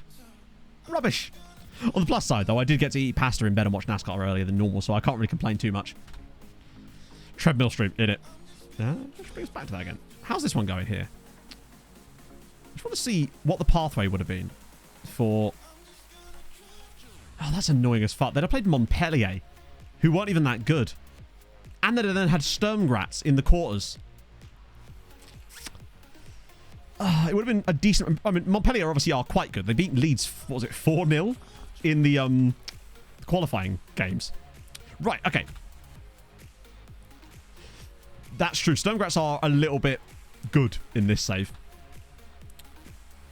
Rubbish. On the plus side, though, I did get to eat pasta in bed and watch NASCAR earlier than normal, so I can't really complain too much. Treadmill stream, in it. Let's bring us back to that again. How's this one going here? I just want to see what the pathway would have been for... Oh, that's annoying as fuck. They'd have played Montpellier, who weren't even that good. And they'd have then had Sturmgratz in the quarters. It would have been a decent... I mean, Montpellier obviously are quite good. They beat Leeds, what was it, 4-0 in the qualifying games. Right, okay. That's true. Sturmgratz are a little bit good in this save.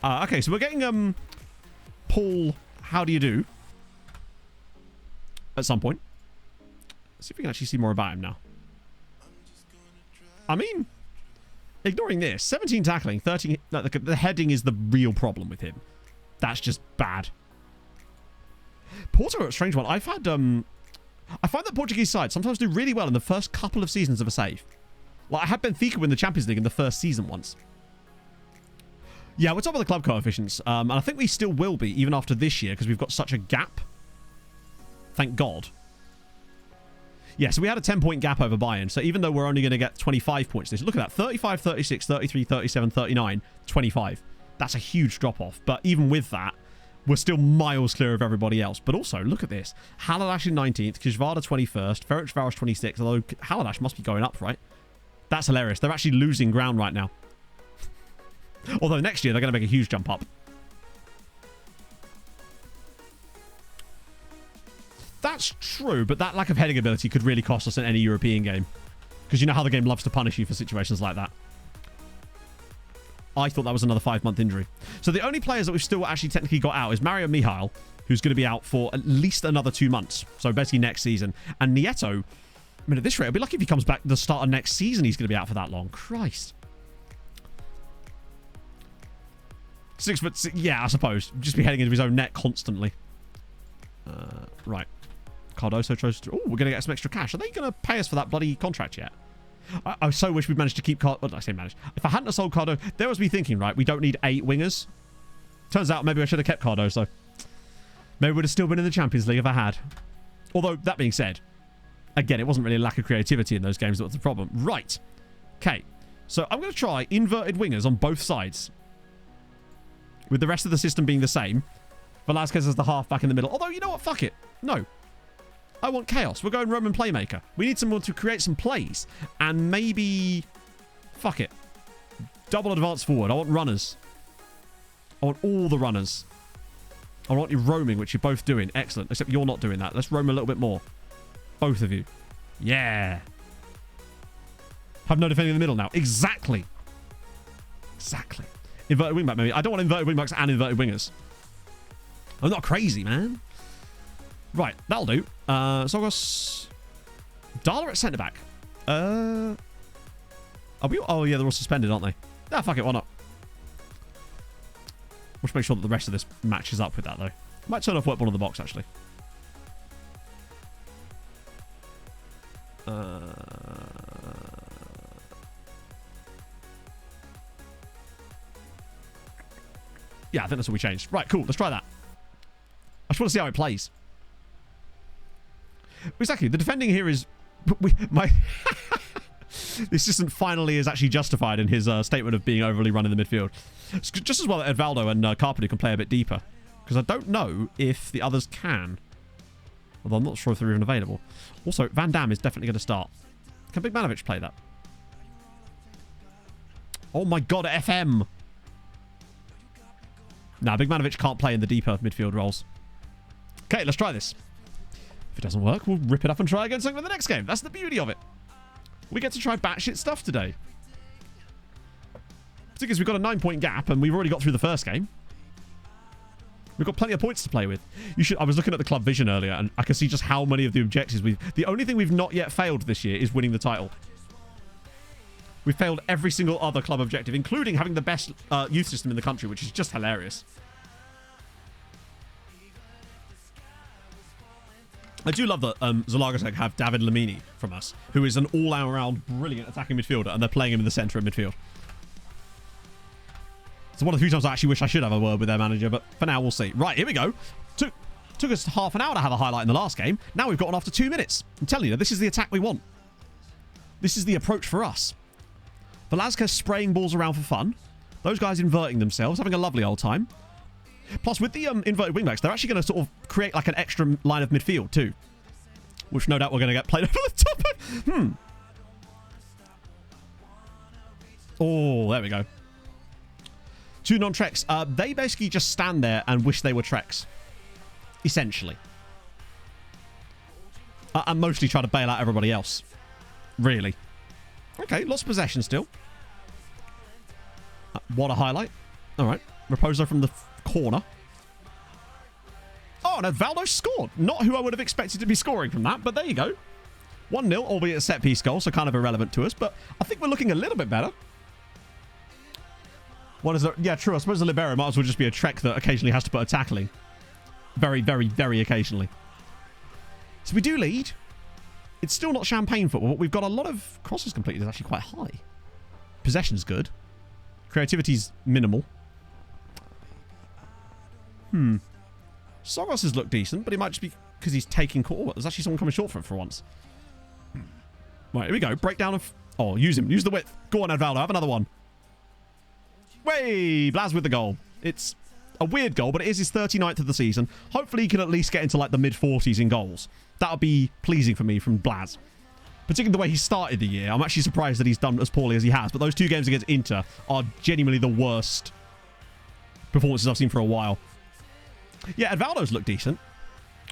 Okay, so we're getting Paul, how do you do? At some point. Let's see if we can actually see more about him now. I mean... Ignoring this, 17 tackling, 13... No, the heading is the real problem with him. That's just bad. Porto are a strange one. I've had... I find that Portuguese sides sometimes do really well in the first couple of seasons of a save. Like, I had Benfica win the Champions League in the first season once. Yeah, we're top of the club coefficients. And I think we still will be, even after this year, because we've got such a gap. Thank God. Yeah, so we had a 10-point gap over Bayern. So even though we're only going to get 25 points this, look at that. 35, 36, 33, 37, 39, 25. That's a huge drop-off. But even with that, we're still miles clear of everybody else. But also, look at this. Haladash in 19th, Kijvada 21st, Ferencváros 26th, although Haladash must be going up, right? That's hilarious. They're actually losing ground right now. Although next year, they're going to make a huge jump up. That's true, but that lack of heading ability could really cost us in any European game. Because you know how the game loves to punish you for situations like that. I thought that was another 5-month injury. So the only players that we've still actually technically got out is Mario Mihail, who's going to be out for at least another 2 months. So basically next season. And Nieto, I mean, at this rate, I'll be lucky if he comes back at the start of next season. He's going to be out for that long. Christ. 6 foot... Yeah, I suppose. Just be heading into his own net constantly. Right. Cardoso chose to... Oh, we're going to get some extra cash. Are they going to pay us for that bloody contract yet? I so wish we'd managed to keep... What did I say managed? If I hadn't sold Cardo... There was me thinking, right, we don't need 8 wingers. Turns out maybe I should have kept Cardoso. Maybe we would have still been in the Champions League if I had. Although, that being said, again, it wasn't really a lack of creativity in those games that was the problem. Right. Okay. So I'm going to try inverted wingers on both sides. With the rest of the system being the same. Velasquez as the half back in the middle. Although, you know what? Fuck it. No. I want chaos. We're going Roman playmaker. We need someone to create some plays. And maybe... Fuck it. Double advance forward. I want runners. I want all the runners. I want you roaming, which you're both doing. Excellent. Except you're not doing that. Let's roam a little bit more. Both of you. Yeah. Have no defending in the middle now. Exactly. Exactly. Inverted wingback, maybe. I don't want inverted wingbacks and inverted wingers. I'm not crazy, man. Right, that'll do. Sogos. Dala at centre-back. Are we... Oh, yeah, they're all suspended, aren't they? Ah, fuck it, why not? We'll just make sure that the rest of this matches up with that, though. Might turn off work ball in the box, actually. Yeah, I think that's what we changed. Right, cool. Let's try that. I just want to see how it plays. Exactly. The defending here is... The assistant finally is actually justified in his statement of being overly run in the midfield. It's just as well that Edvaldo and Carpenter can play a bit deeper. Because I don't know if the others can. Although I'm not sure if they're even available. Also, Van Dam is definitely going to start. Can Big Manovic play that? Oh my god, FM! Nah, Big Manovic can't play in the deeper midfield roles. Okay, let's try this. If it doesn't work, we'll rip it up and try again something for the next game. That's the beauty of it. We get to try batshit stuff today. Particularly because we've got a 9-point gap and we've already got through the first game. We've got plenty of points to play with. I was looking at the club vision earlier and I can see just how many of the objectives the only thing we've not yet failed this year is winning the title. We've failed every single other club objective, including having the best youth system in the country, which is just hilarious. I do love that Zalagasek have David Lamini from us, who is an all-around brilliant attacking midfielder, and they're playing him in the centre of midfield. It's one of the few times I actually wish I should have a word with their manager, but for now, we'll see. Right, here we go. Took us half an hour to have a highlight in the last game. Now we've got one after 2 minutes. I'm telling you, this is the attack we want. This is the approach for us. Velasquez spraying balls around for fun. Those guys inverting themselves, having a lovely old time. Plus, with the inverted wingbacks, they're actually going to sort of create like an extra line of midfield too. Which no doubt we're going to get played over the top of. Oh, there we go. 2 non-Treks. They basically just stand there and wish they were Treks. Essentially. And mostly try to bail out everybody else. Really. Okay, lost possession still. What a highlight. Alright. Raposo from the corner. Oh, no, Valdo scored. Not who I would have expected to be scoring from that, but there you go. 1-0, albeit a set-piece goal, so kind of irrelevant to us, but I think we're looking a little bit better. Yeah, true. I suppose the libero might as well just be a Trek that occasionally has to put a tackling. Very, very, very occasionally. So we do lead. It's still not champagne football, but we've got a lot of crosses completed. It's actually quite high. Possession's good. Creativity's minimal. Sogos has looked decent, but it might just be because he's taking call. There's actually someone coming short for once. Right, here we go. Breakdown of... Oh, use him. Use the width. Go on, Edvaldo. Have another one. Way! Blaz with the goal. It's a weird goal, but it is his 39th of the season. Hopefully he can at least get into like the mid-40s in goals. That would be pleasing for me from Blaz. Particularly the way he started the year. I'm actually surprised that he's done as poorly as he has. But those 2 games against Inter are genuinely the worst performances I've seen for a while. Yeah, Edvaldo's looked decent.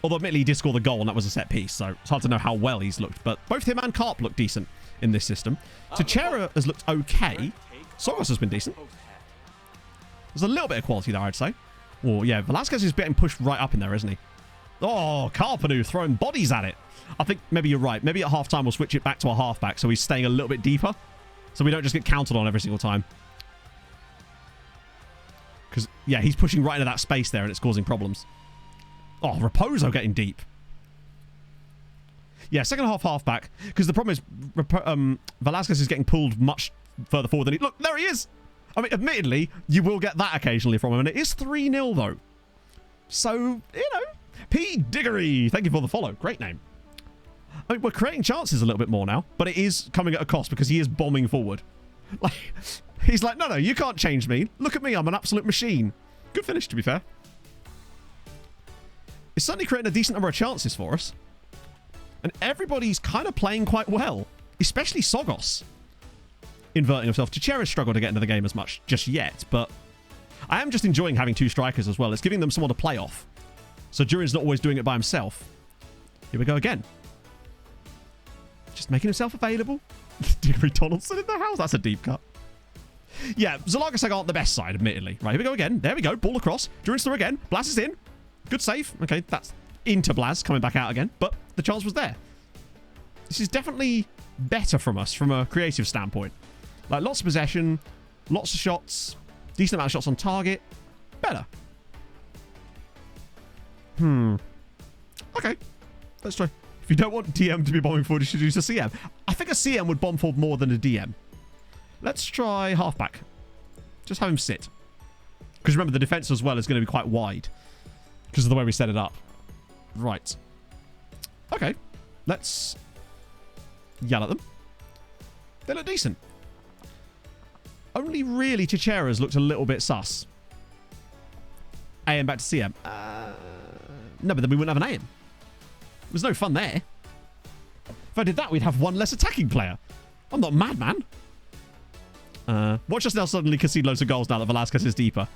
Although admittedly he did score the goal and that was a set piece. So it's hard to know how well he's looked. But both him and Karp look decent in this system. Teixeira has looked okay. Sogos has been decent. There's a little bit of quality there, I'd say. Oh, yeah, Velasquez is getting pushed right up in there, isn't he? Oh, Carpenu throwing bodies at it. I think maybe you're right. Maybe at half-time we'll switch it back to a halfback so he's staying a little bit deeper. So we don't just get counted on every single time. Because, yeah, he's pushing right into that space there and it's causing problems. Oh, Raposo getting deep. Yeah, second half halfback. Because the problem is Velasquez is getting pulled much further forward than he... Look, there he is! I mean, admittedly, you will get that occasionally from him, and it is 3-0, though. So, you know, P. Diggory, thank you for the follow. Great name. I mean, we're creating chances a little bit more now, but it is coming at a cost because he is bombing forward. Like, he's like, no, you can't change me. Look at me, I'm an absolute machine. Good finish, to be fair. It's certainly creating a decent number of chances for us. And everybody's kind of playing quite well, especially Sogos. Inverting himself. Teixeira's struggled to get into the game as much just yet, but I am just enjoying having 2 strikers as well. It's giving them someone to play off. So Durin's not always doing it by himself. Here we go again. Just making himself available. Diggory Donaldson in the house. That's a deep cut. Yeah, Zalagasek aren't the best side, admittedly. Right, here we go again. There we go. Ball across. Durin's through again. Blaz is in. Good save. Okay, that's into Blaz coming back out again, but the chance was there. This is definitely better from us from a creative standpoint. Like, lots of possession, lots of shots, decent amount of shots on target. Better. Okay. Let's try. If you don't want DM to be bombing forward, you should use a CM. I think a CM would bomb forward more than a DM. Let's try halfback. Just have him sit. Because remember, the defense as well is going to be quite wide. Because of the way we set it up. Right. Okay. Let's yell at them. They look decent. Only really Teixeira's looked a little bit sus. AM back to CM. No, but then we wouldn't have an AM. There's no fun there. If I did that, we'd have one less attacking player. I'm not mad, man. Watch us now suddenly concede loads of goals now that Velasquez is deeper.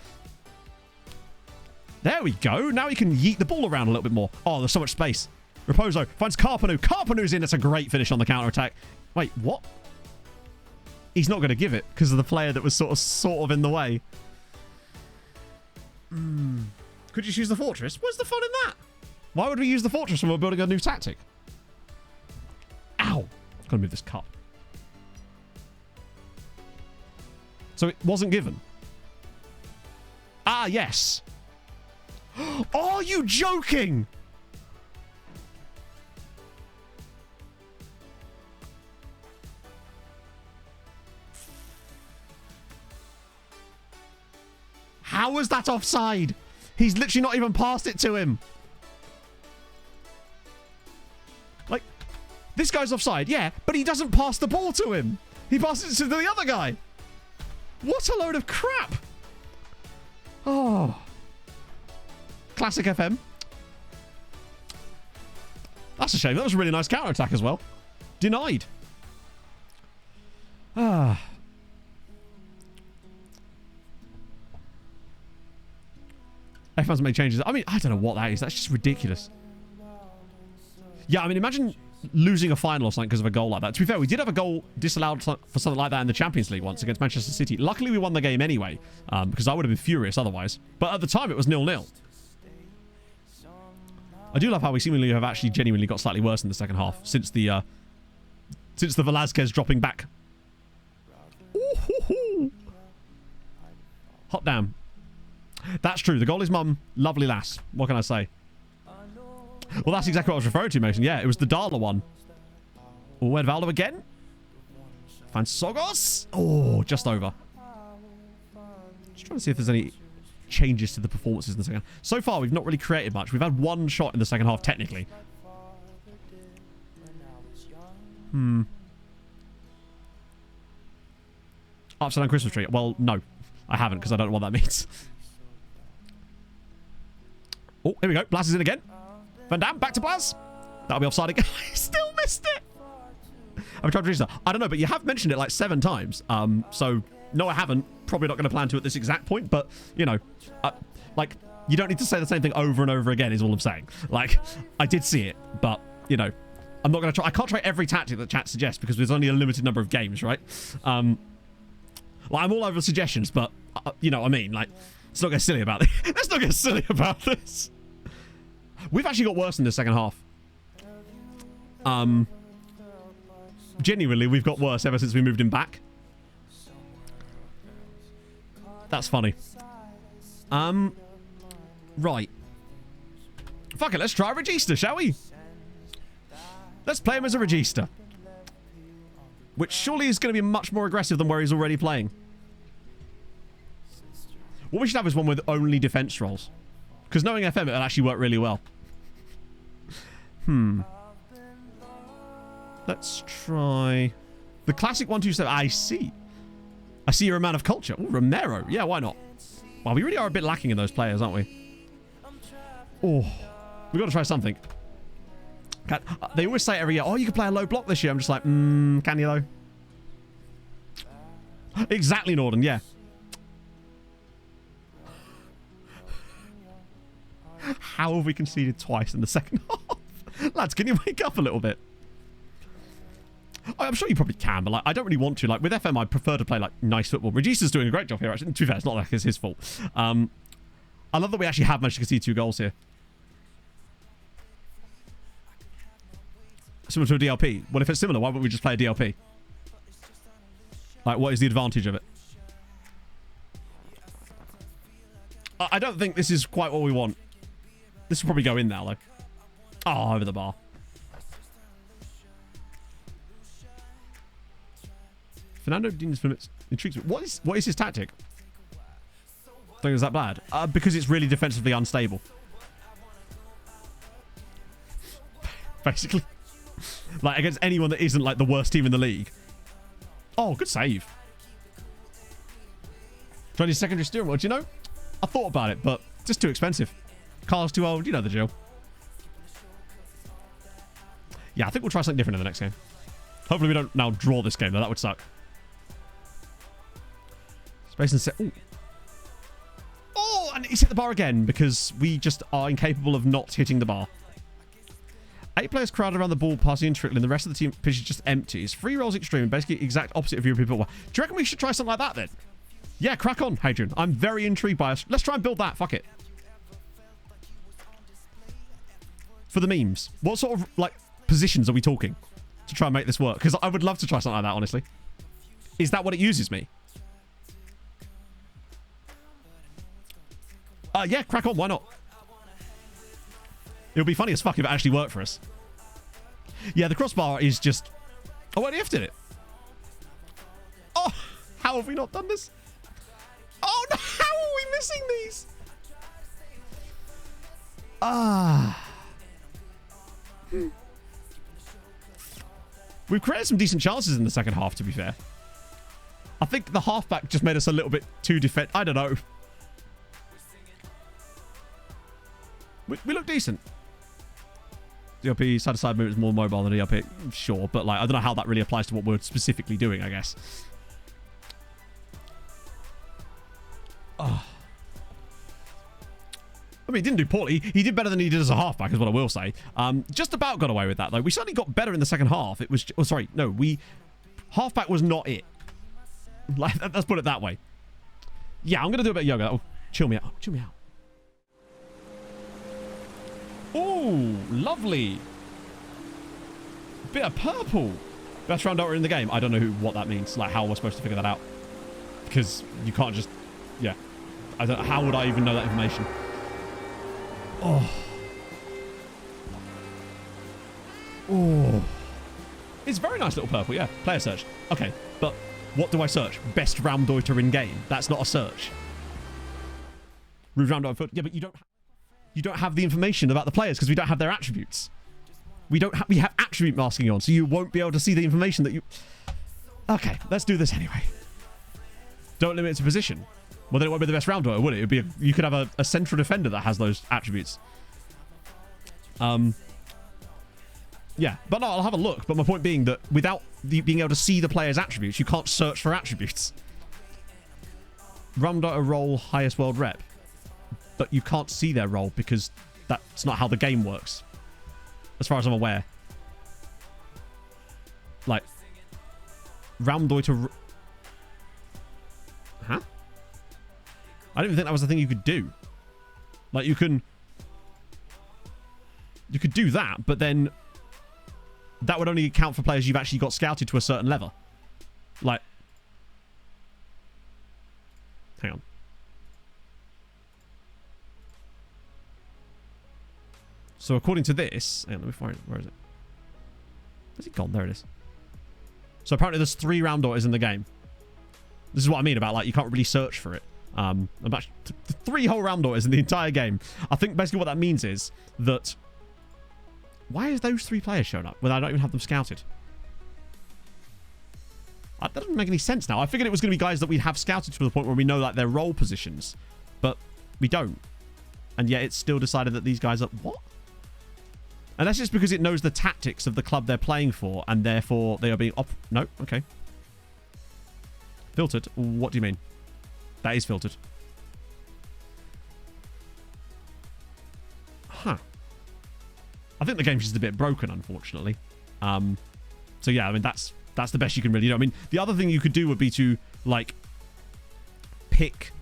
There we go. Now he can yeet the ball around a little bit more. Oh, there's so much space. Raposo finds Carpenu. Carpenu's in. That's a great finish on the counter-attack. Wait, what? He's not going to give it because of the player that was sort of in the way. Could you use the fortress? What's the fun in that? Why would we use the fortress when we're building a new tactic? Ow. I've got to move this cup. So it wasn't given. Ah, yes. Are you joking? How was that offside? He's literally not even passed it to him. Like, this guy's offside, yeah, but he doesn't pass the ball to him. He passes it to the other guy. What a load of crap. Oh. Classic FM. That's a shame. That was a really nice counter-attack as well. Denied. Ah. F1's made changes. I mean, I don't know what that is. That's just ridiculous. Yeah, I mean, imagine losing a final or something because of a goal like that. To be fair, we did have a goal disallowed for something like that in the Champions League once against Manchester City. Luckily, we won the game anyway, because I would have been furious otherwise. But at the time, it was 0-0. I do love how we seemingly have actually genuinely got slightly worse in the second half since the Velasquez dropping back. Ooh-hoo-hoo. Hot damn. That's true. The goalie's mum, lovely lass. What can I say? Well, that's exactly what I was referring to, Mason. Yeah, it was the Dala one. Oh, Edvaldo again. Finds Sogos. Oh, just over. Just trying to see if there's any changes to the performances in the second. So far, we've not really created much. We've had one shot in the second half, technically. Upside down Christmas tree. Well, no. I haven't, because I don't know what that means. Oh, here we go. Blas is in again. Van Dam, back to Blas. That'll be offside again. I still missed it. I've tried to reach that. I don't know, but you have mentioned it like 7 times. So, no, I haven't. Probably not going to plan to at this exact point, but, you know, like, you don't need to say the same thing over and over again is all I'm saying. Like, I did see it, but, you know, I'm not going to try. I can't try every tactic that chat suggests because there's only a limited number of games, right? Well, I'm all over the suggestions, but, you know what I mean? Like, let's not get silly about this. Let's not get silly about this. We've actually got worse in the second half. Genuinely, we've got worse ever since we moved him back. That's funny. Right. Fuck it, let's try Regista, shall we? Let's play him as a Regista. Which surely is going to be much more aggressive than where he's already playing. What we should have is one with only defense roles. Because knowing FM, it'll actually work really well. Let's try the classic 1-2-7. I see. I see you're a man of culture. Oh, Romero. Yeah, why not? Well, we really are a bit lacking in those players, aren't we? Oh, we've got to try something. They always say every year, oh, you can play a low block this year. I'm just like, can you though? Exactly, Norden, yeah. How have we conceded twice in the second half? Lads, can you wake up a little bit? I'm sure you probably can, but like, I don't really want to. Like, with FM, I prefer to play like nice football. Regista's doing a great job here, actually. To be fair, it's not like it's his fault. I love that we actually have managed to concede 2 goals here. Similar to a DLP. Well, if it's similar, why wouldn't we just play a DLP? Like, what is the advantage of it? I don't think this is quite what we want. This will probably go in now, though. Oh, over the bar. Fernando Diniz intrigues me. What is his tactic? I think it's that bad. Because it's really defensively unstable. Basically. Like, against anyone that isn't, like, the worst team in the league. Oh, good save. Do I need secondary steering wheel? Do you know? I thought about it, but just too expensive. Car's too old. You know the drill. Yeah, I think we'll try something different in the next game. Hopefully we don't now draw this game, though. That would suck. Space and set. Ooh. Oh, and he's hit the bar again because we just are incapable of not hitting the bar. 8 players crowded around the ball, passing and trickling. The rest of the team pitch is just empty. It's free rolls extreme, basically exact opposite of European football. Do you reckon we should try something like that then? Yeah, crack on, Hadrian. I'm very intrigued by us. Let's try and build that. Fuck it. For the memes, what sort of like positions are we talking to try and make this work? Because I would love to try something like that, honestly. Is that what it uses me? Yeah, crack on. Why not? It would be funny as fuck if it actually worked for us. Yeah, the crossbar is just... Oh, what if did it? Oh, how have we not done this? Oh, no, how are we missing these? We've created some decent chances in the second half, to be fair. I think the halfback just made us a little bit too defensive. I don't know. We look decent. DLP side-to-side movement is more mobile than DLP. Sure, but like I don't know how that really applies to what we're specifically doing, I guess. Oh. I mean, he didn't do poorly. He did better than he did as a halfback, is what I will say. Just about got away with that, though. We certainly got better in the second half. It was... Oh, sorry. No, halfback was not it. Like, let's put it that way. Yeah, I'm going to do a bit of yoga. Oh, chill me out. Chill me out. Oh, lovely. Bit of purple. Best round order in the game. I don't know what that means. Like, how we're supposed to figure that out. Because you can't just... Yeah. I don't... How would I even know that information? Oh. Oh. It's very nice little purple, yeah. Player search. Okay, but what do I search? Best Raumdeuter in game. That's not a search. Raumdeuter foot. Yeah, but you don't have the information about the players because we don't have their attributes. We have attribute masking on, so you won't be able to see the information that you... Okay, let's do this anyway. Don't limit it to position. Well, then it won't be the best Raumdeuter, would it? It'd be you could have a central defender that has those attributes. Yeah, but no, I'll have a look. But my point being that without being able to see the player's attributes, you can't search for attributes. Raumdeuter role highest world rep. But you can't see their role because that's not how the game works. As far as I'm aware. Like, Raumdeuter... Huh? I didn't even think that was the thing you could do. Like, you could do that, but then that would only account for players you've actually got scouted to a certain level. Like, hang on. So according to this, hang on, let me find it. Where is it? Where's it gone? There it is. So apparently there's 3 Raumdeuters in the game. This is what I mean about, like, you can't really search for it. About 3 whole Raumdeuters in the entire game. I think basically what that means is that... Why is those 3 players showing up when I don't even have them scouted? That doesn't make any sense now. I figured it was going to be guys that we'd have scouted to the point where we know, like, their role positions. But we don't. And yet it's still decided that these guys are... What? And that's just because it knows the tactics of the club they're playing for, and therefore they are being... No? Okay. Filtered? What do you mean? That is filtered. Huh. I think the game's just a bit broken, unfortunately. So yeah, I mean, that's the best you can really do. I mean, the other thing you could do would be to, like, pick...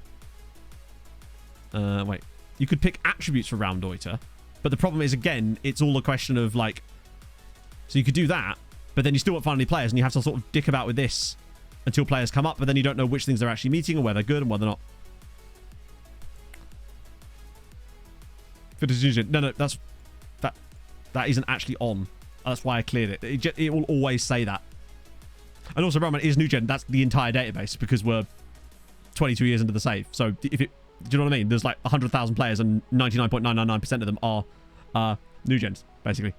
wait. You could pick attributes for Raumdeuter, but the problem is, again, it's all a question of, like... So you could do that, but then you still won't find any players, and you have to sort of dick about with this until players come up, but then you don't know which things they're actually meeting or where they're good and where they're not. No, that's... That isn't actually on. That's why I cleared it. It will always say that. And also, Roman, is new gen. That's the entire database because we're 22 years into the save. So if it... Do you know what I mean? There's like 100,000 players and 99.999% of them are new gens, basically.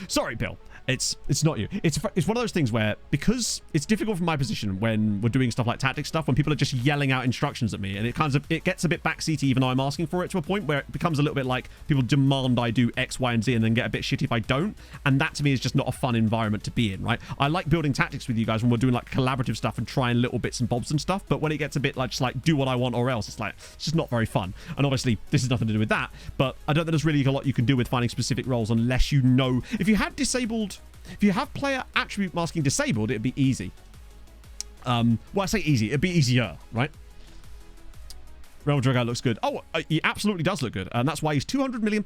Sorry, Bill. It's not you. It's one of those things where, because it's difficult from my position when we're doing stuff like tactics stuff, when people are just yelling out instructions at me, and it gets a bit backseaty even though I'm asking for it, to a point where it becomes a little bit like people demand I do X, Y, and Z and then get a bit shitty if I don't. And that to me is just not a fun environment to be in, right? I like building tactics with you guys when we're doing like collaborative stuff and trying little bits and bobs and stuff, but when it gets a bit like just like do what I want or else, it's just not very fun. And obviously this has nothing to do with that, but I don't think there's really a lot you can do with finding specific roles unless you know. If you have player attribute masking disabled, it'd be easy. Well, I say easy. It'd be easier, right? Real Drago looks good. Oh, he absolutely does look good. And that's why he's £200 million.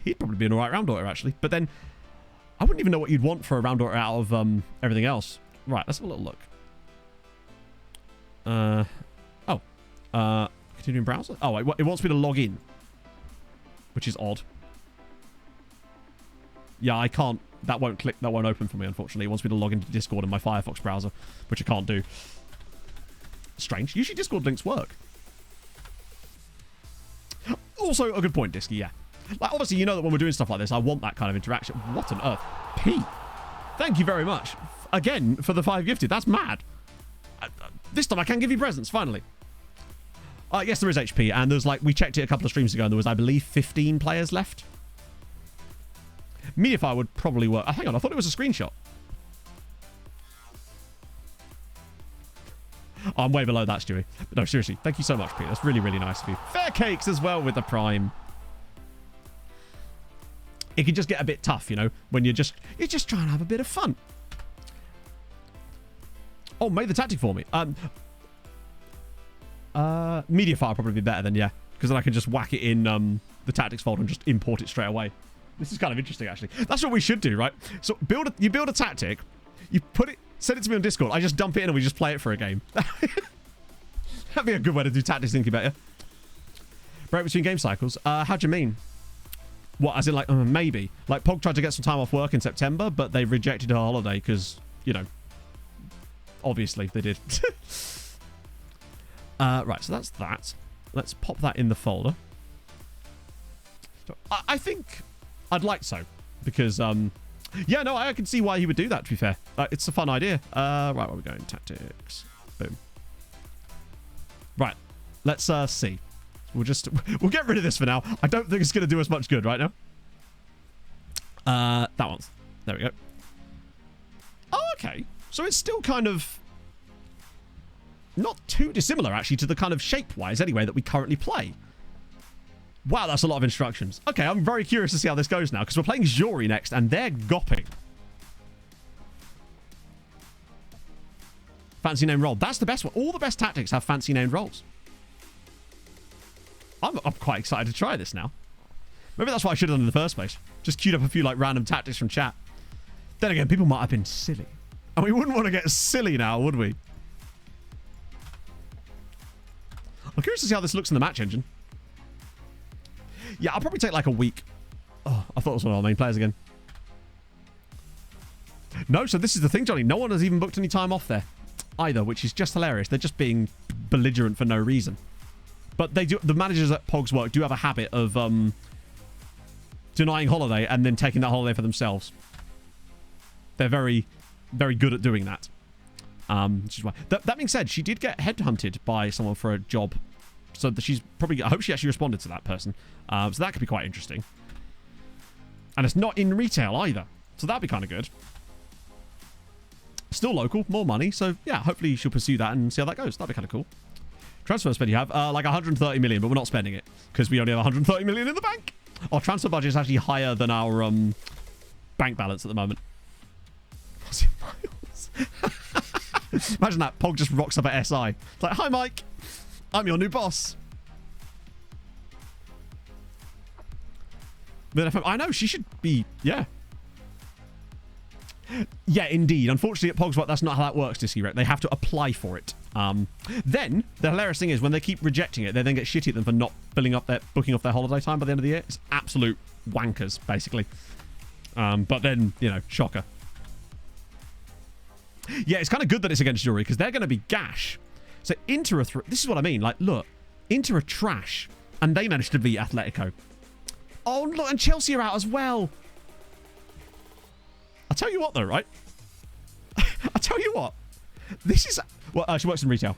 He'd probably be an alright round daughter, actually. But then, I wouldn't even know what you'd want for a round daughter out of everything else. Right, let's have a little look. Continuing browser? Oh, it wants me to log in. Which is odd. Yeah, I can't. That won't open for me, unfortunately. It wants me to log into Discord in my Firefox browser, which I can't do. Strange. Usually Discord links work. Also, a good point, Disky, yeah. Like, obviously, you know that when we're doing stuff like this, I want that kind of interaction. What on earth? P. Thank you very much. Again, for the 5 gifted. That's mad. This time I can give you presents, finally. Yes, there is HP, and there's like, we checked it a couple of streams ago, and there was, I believe, 15 players left. Mediafire would probably work. Oh, hang on, I thought it was a screenshot. Oh, I'm way below that, Stewie. But no, seriously, thank you so much, Pete. That's really, really nice of you. Fair cakes as well with the Prime. It can just get a bit tough, you know, when you're just trying to have a bit of fun. Oh, made the tactic for me. Mediafire probably be better than, yeah, because then I can just whack it in the tactics folder and just import it straight away. This is kind of interesting, actually. That's what we should do, right? So you build a tactic, you put it, send it to me on Discord. I just dump it in and we just play it for a game. That'd be a good way to do tactics incubator. Break between game cycles. How do you mean? What, as in like, maybe. Like, Pog tried to get some time off work in September, but they rejected her holiday because, you know, obviously they did. Right, so that's that. Let's pop that in the folder. So, I think I'd like so, because, yeah, no, I can see why he would do that, to be fair. It's a fun idea. Right, where are we going? Tactics. Boom. Right, let's see. We'll get rid of this for now. I don't think it's going to do us much good right now. That one's. There we go. Oh, okay. So it's still kind of not too dissimilar, actually, to the kind of shape-wise, anyway, that we currently play. Wow, that's a lot of instructions. Okay, I'm very curious to see how this goes now, because we're playing Zhori next, and they're gopping. Fancy name roll. That's the best one. All the best tactics have fancy named rolls. I'm quite excited to try this now. Maybe that's what I should have done in the first place. Just queued up a few like random tactics from chat. Then again, people might have been silly. And we wouldn't want to get silly now, would we? I'm curious to see how this looks in the match engine. Yeah, I'll probably take like a week. Oh, I thought it was one of our main players again. No, so this is the thing, Johnny. No one has even booked any time off there either, which is just hilarious. They're just being belligerent for no reason. But they do. The managers at Pog's work do have a habit of denying holiday and then taking that holiday for themselves. They're very, very good at doing that. Which is why. That being said, she did get headhunted by someone for a job. So that she's probably... I hope she actually responded to that person. So that could be quite interesting. And it's not in retail either. So that'd be kind of good. Still local, more money. So yeah, hopefully she'll pursue that and see how that goes. That'd be kind of cool. Transfer spend you have? Like 130 million, but we're not spending it. Because we only have 130 million in the bank. Our transfer budget is actually higher than our bank balance at the moment. Was it Miles? Imagine that. Pog just rocks up at SI. It's like, hi, Mike. I'm your new boss. But I know, she should be... Yeah. Yeah, indeed. Unfortunately, at Pog's work, that's not how that works, Disky Rec. They have to apply for it. Then, the hilarious thing is, when they keep rejecting it, they then get shitty at them for not booking off their holiday time by the end of the year. It's absolute wankers, basically. But then, you know, shocker. Yeah, it's kind of good that it's against Jury, because they're going to be gash. So, Inter this is what I mean. Like, look, Inter are trash, and they managed to beat Atletico. Oh, look, and Chelsea are out as well. I'll tell you what, though, right? I'll tell you what. This is... Well, she works in retail.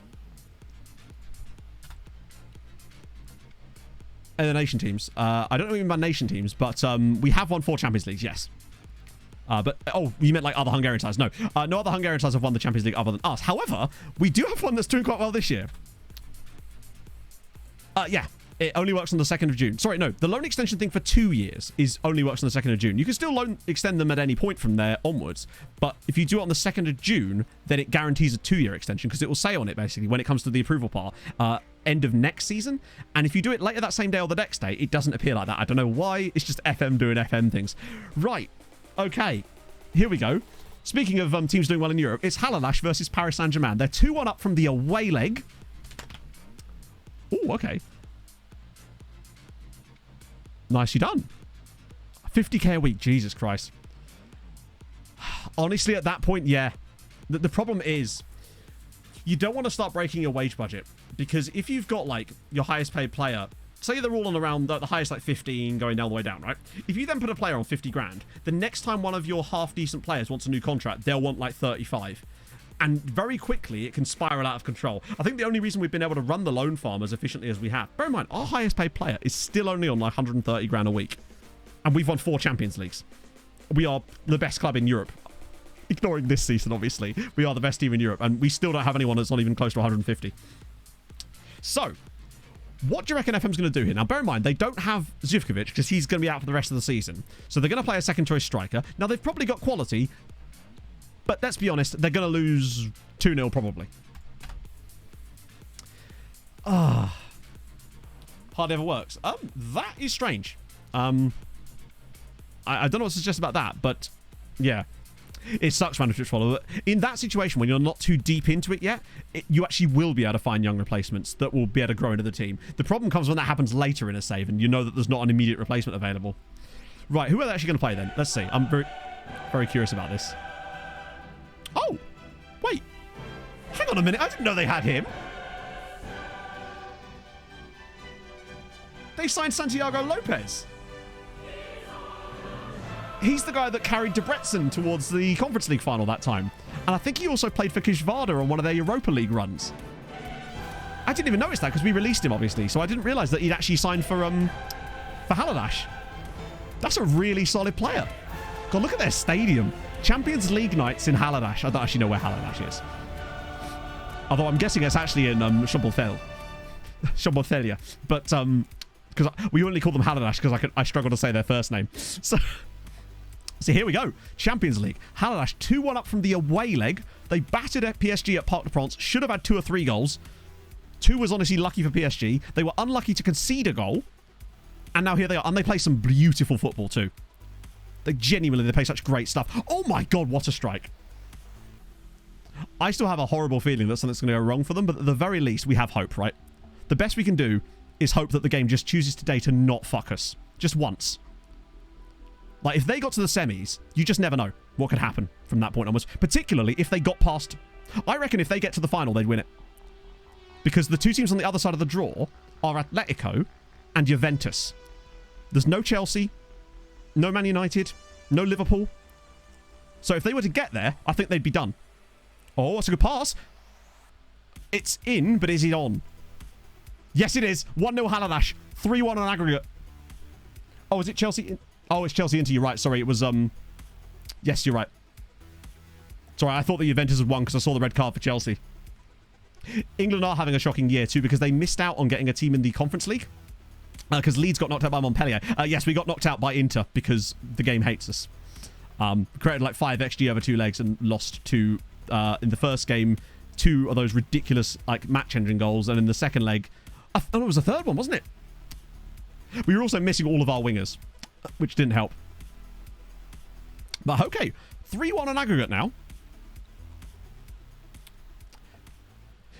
And the nation teams. I don't know what you mean by nation teams, but we have won 4 Champions Leagues, yes. But, oh, you meant like other Hungarian sides. No. No other Hungarian sides have won the Champions League other than us. However, we do have one that's doing quite well this year. Yeah. It only works on the 2nd of June. Sorry, no. The loan extension thing for 2 years only works on the 2nd of June. You can still extend them at any point from there onwards. But if you do it on the 2nd of June, then it guarantees a 2-year extension because it will say on it, basically, when it comes to the approval part, end of next season. And if you do it later that same day or the next day, it doesn't appear like that. I don't know why. It's just FM doing FM things. Right. Okay. Here we go. Speaking of teams doing well in Europe, it's Halalash versus Paris Saint-Germain. They're 2-1 up from the away leg. Oh, okay. Nicely done. 50k a week. Jesus Christ. Honestly, at that point, yeah. The problem is you don't want to start breaking your wage budget because if you've got like your highest paid player, say they're all on around the highest like 15 going down the way down, right? If you then put a player on 50 grand, the next time one of your half decent players wants a new contract, they'll want like 35. And very quickly, it can spiral out of control. I think the only reason we've been able to run the loan farm as efficiently as we have, bear in mind, our highest paid player is still only on like 130 grand a week. And we've won 4 Champions Leagues. We are the best club in Europe. Ignoring this season, obviously. We are the best team in Europe. And we still don't have anyone that's not even close to 150. So, what do you reckon FM's going to do here? Now, bear in mind, they don't have Zivkovic because he's going to be out for the rest of the season. So they're going to play a second choice striker. Now, they've probably got quality. But let's be honest, they're going to lose 2-0 probably. Hardly ever works. That is strange. I don't know what to suggest about that, but yeah. It sucks, man, Twitch follower. In that situation, when you're not too deep into it yet, you actually will be able to find young replacements that will be able to grow into the team. The problem comes when that happens later in a save, and you know that there's not an immediate replacement available. Right, who are they actually going to play then? Let's see. I'm very, very curious about this. Oh, wait. Hang on a minute. I didn't know they had him. They signed Santiago Lopez. He's the guy that carried Debrecen towards the Conference League final that time. And I think he also played for Kishvarda on one of their Europa League runs. I didn't even notice that because we released him, obviously. So I didn't realize that he'd actually signed for Haladash. That's a really solid player. God, look at their stadium. Champions League nights in Haladash. I don't actually know where Haladash is. Although I'm guessing it's actually in Szombathely. But because we only call them Haladash because I struggle to say their first name. So here we go. Champions League. Haladash 2-1 up from the away leg. They battered at PSG at Parc des Princes. Should have had 2 or 3 goals. 2 was honestly lucky for PSG. They were unlucky to concede a goal. And now here they are. And they play some beautiful football too. They play such great stuff. Oh my God, what a strike. I still have a horrible feeling that something's going to go wrong for them, but at the very least, we have hope, right? The best we can do is hope that the game just chooses today to not fuck us. Just once. Like, if they got to the semis, you just never know what could happen from that point onwards. Particularly if they got past... I reckon if they get to the final, they'd win it. Because the 2 teams on the other side of the draw are Atletico and Juventus. There's no Chelsea... No Man United. No Liverpool. So if they were to get there, I think they'd be done. Oh, that's a good pass. It's in, but is it on? Yes, it is. 1-0 Haladash. 3-1 on aggregate. Oh, is it Chelsea? Oh, it's Chelsea into you. Right, sorry. It was... Yes, you're right. Sorry, I thought the Juventus had won because I saw the red card for Chelsea. England are having a shocking year too because they missed out on getting a team in the Conference League. Because Leeds got knocked out by Montpellier. Yes, we got knocked out by Inter because the game hates us. Created like 5 XG over 2 legs and lost to, in the first game, 2 of those ridiculous like match-ending goals. And in the second leg, I thought it was the third one, wasn't it? We were also missing all of our wingers, which didn't help. But okay, 3-1 on aggregate now.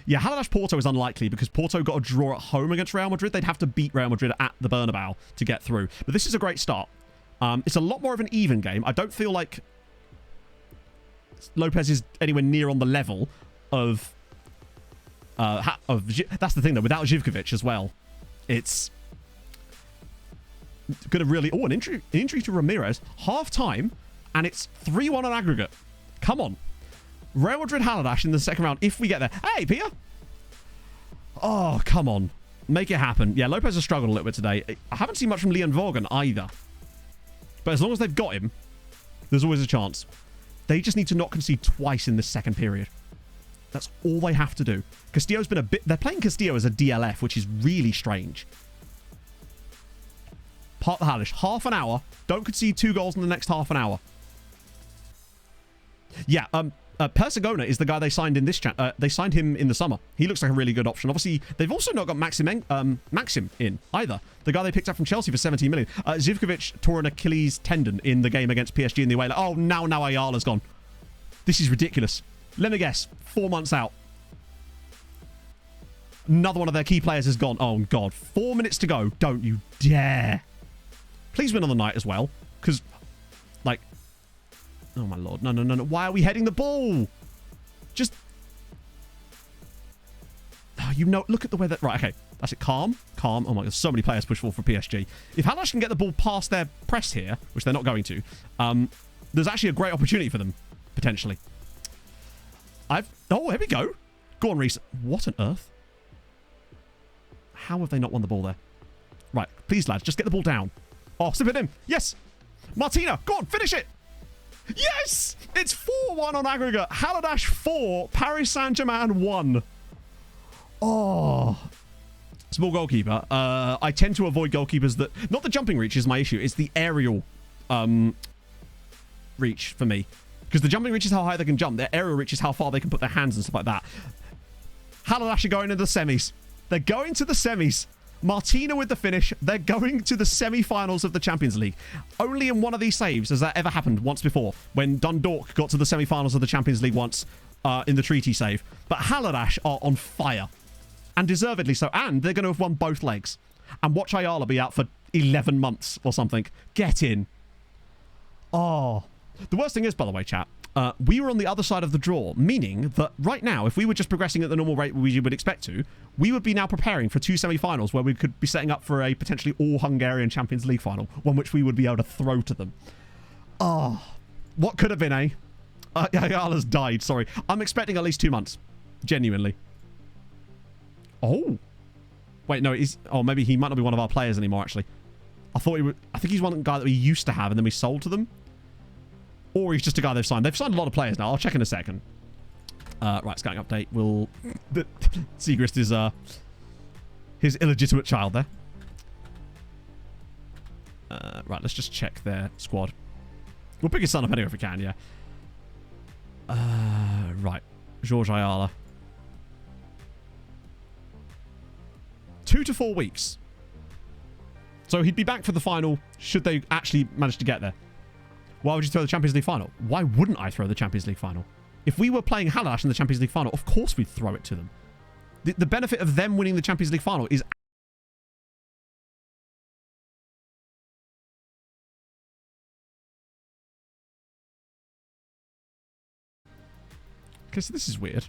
Yeah, Haladash Porto is unlikely because Porto got a draw at home against Real Madrid. They'd have to beat Real Madrid at the Bernabeu to get through. But this is a great start. It's a lot more of an even game. I don't feel like Lopez is anywhere near on the level of... that's the thing, though. Without Zivkovic as well, it's... going to really... Oh, an injury to Ramirez. Half-time, and it's 3-1 on aggregate. Come on. Real Madrid Haladash in the second round, if we get there. Hey, Pia! Oh, come on. Make it happen. Yeah, Lopez has struggled a little bit today. I haven't seen much from Leon Vaughan either. But as long as they've got him, there's always a chance. They just need to not concede twice in this second period. That's all they have to do. Castillo's been a bit... They're playing Castillo as a DLF, which is really strange. Park the Hallish. Half an hour. Don't concede 2 goals in the next half an hour. Yeah, Persegona is the guy they signed in this chat. They signed him in the summer. He looks like a really good option. Obviously, they've also not got Maxim in either. The guy they picked up from Chelsea for 17 million. Zivkovic tore an Achilles tendon in the game against PSG in the away. Oh, now Ayala's gone. This is ridiculous. Let me guess. 4 months out. Another one of their key players is gone. Oh, God. 4 minutes to go. Don't you dare. Please win on the night as well. Because, like... Oh, my Lord. No. Why are we heading the ball? Just... Oh, you know... Look at the way that... Right, okay. That's it. Calm. Oh, my God. There's so many players push forward for PSG. If Halash can get the ball past their press here, which they're not going to, there's actually a great opportunity for them, potentially. Oh, here we go. Go on, Reese. What on earth? How have they not won the ball there? Right. Please, lads. Just get the ball down. Oh, slip it in. Yes. Martina. Go on. Finish it. Yes! It's 4-1 on aggregate. Haladash 4. Paris Saint-Germain 1. Oh. Small goalkeeper. I tend to avoid goalkeepers that... Not the jumping reach is my issue. It's the aerial reach for me. Because the jumping reach is how high they can jump. Their aerial reach is how far they can put their hands and stuff like that. Haladash are going into the semis. They're going to the semis. Martina with the finish. They're going to the semi-finals of the Champions League. Only in one of these saves has that ever happened once before. When Dundalk got to the semi-finals of the Champions League once in the treaty save. But Haladash are on fire. And deservedly so. And they're going to have won both legs. And watch Ayala be out for 11 months or something. Get in. Oh. The worst thing is, by the way, chat, we were on the other side of the draw, meaning that right now, if we were just progressing at the normal rate we would expect to, we would be now preparing for 2 semi-finals where we could be setting up for a potentially all-Hungarian Champions League final, one which we would be able to throw to them. Oh, what could have been, eh? Ayala's died, sorry. I'm expecting at least 2 months. Genuinely. Oh. Wait, no, maybe he might not be one of our players anymore, actually. I think he's one guy that we used to have and then we sold to them. Or he's just a guy they've signed. They've signed a lot of players now. I'll check in a second. Right, scouting update. Segrist is his illegitimate child there. Right, let's just check their squad. We'll pick his son up anyway if we can, yeah. Right. George Ayala. 2 to 4 weeks. So he'd be back for the final should they actually manage to get there. Why would you throw the Champions League final? Why wouldn't I throw the Champions League final? If we were playing Haladash in the Champions League final, of course we'd throw it to them. The benefit of them winning the Champions League final is... Okay, so this is weird.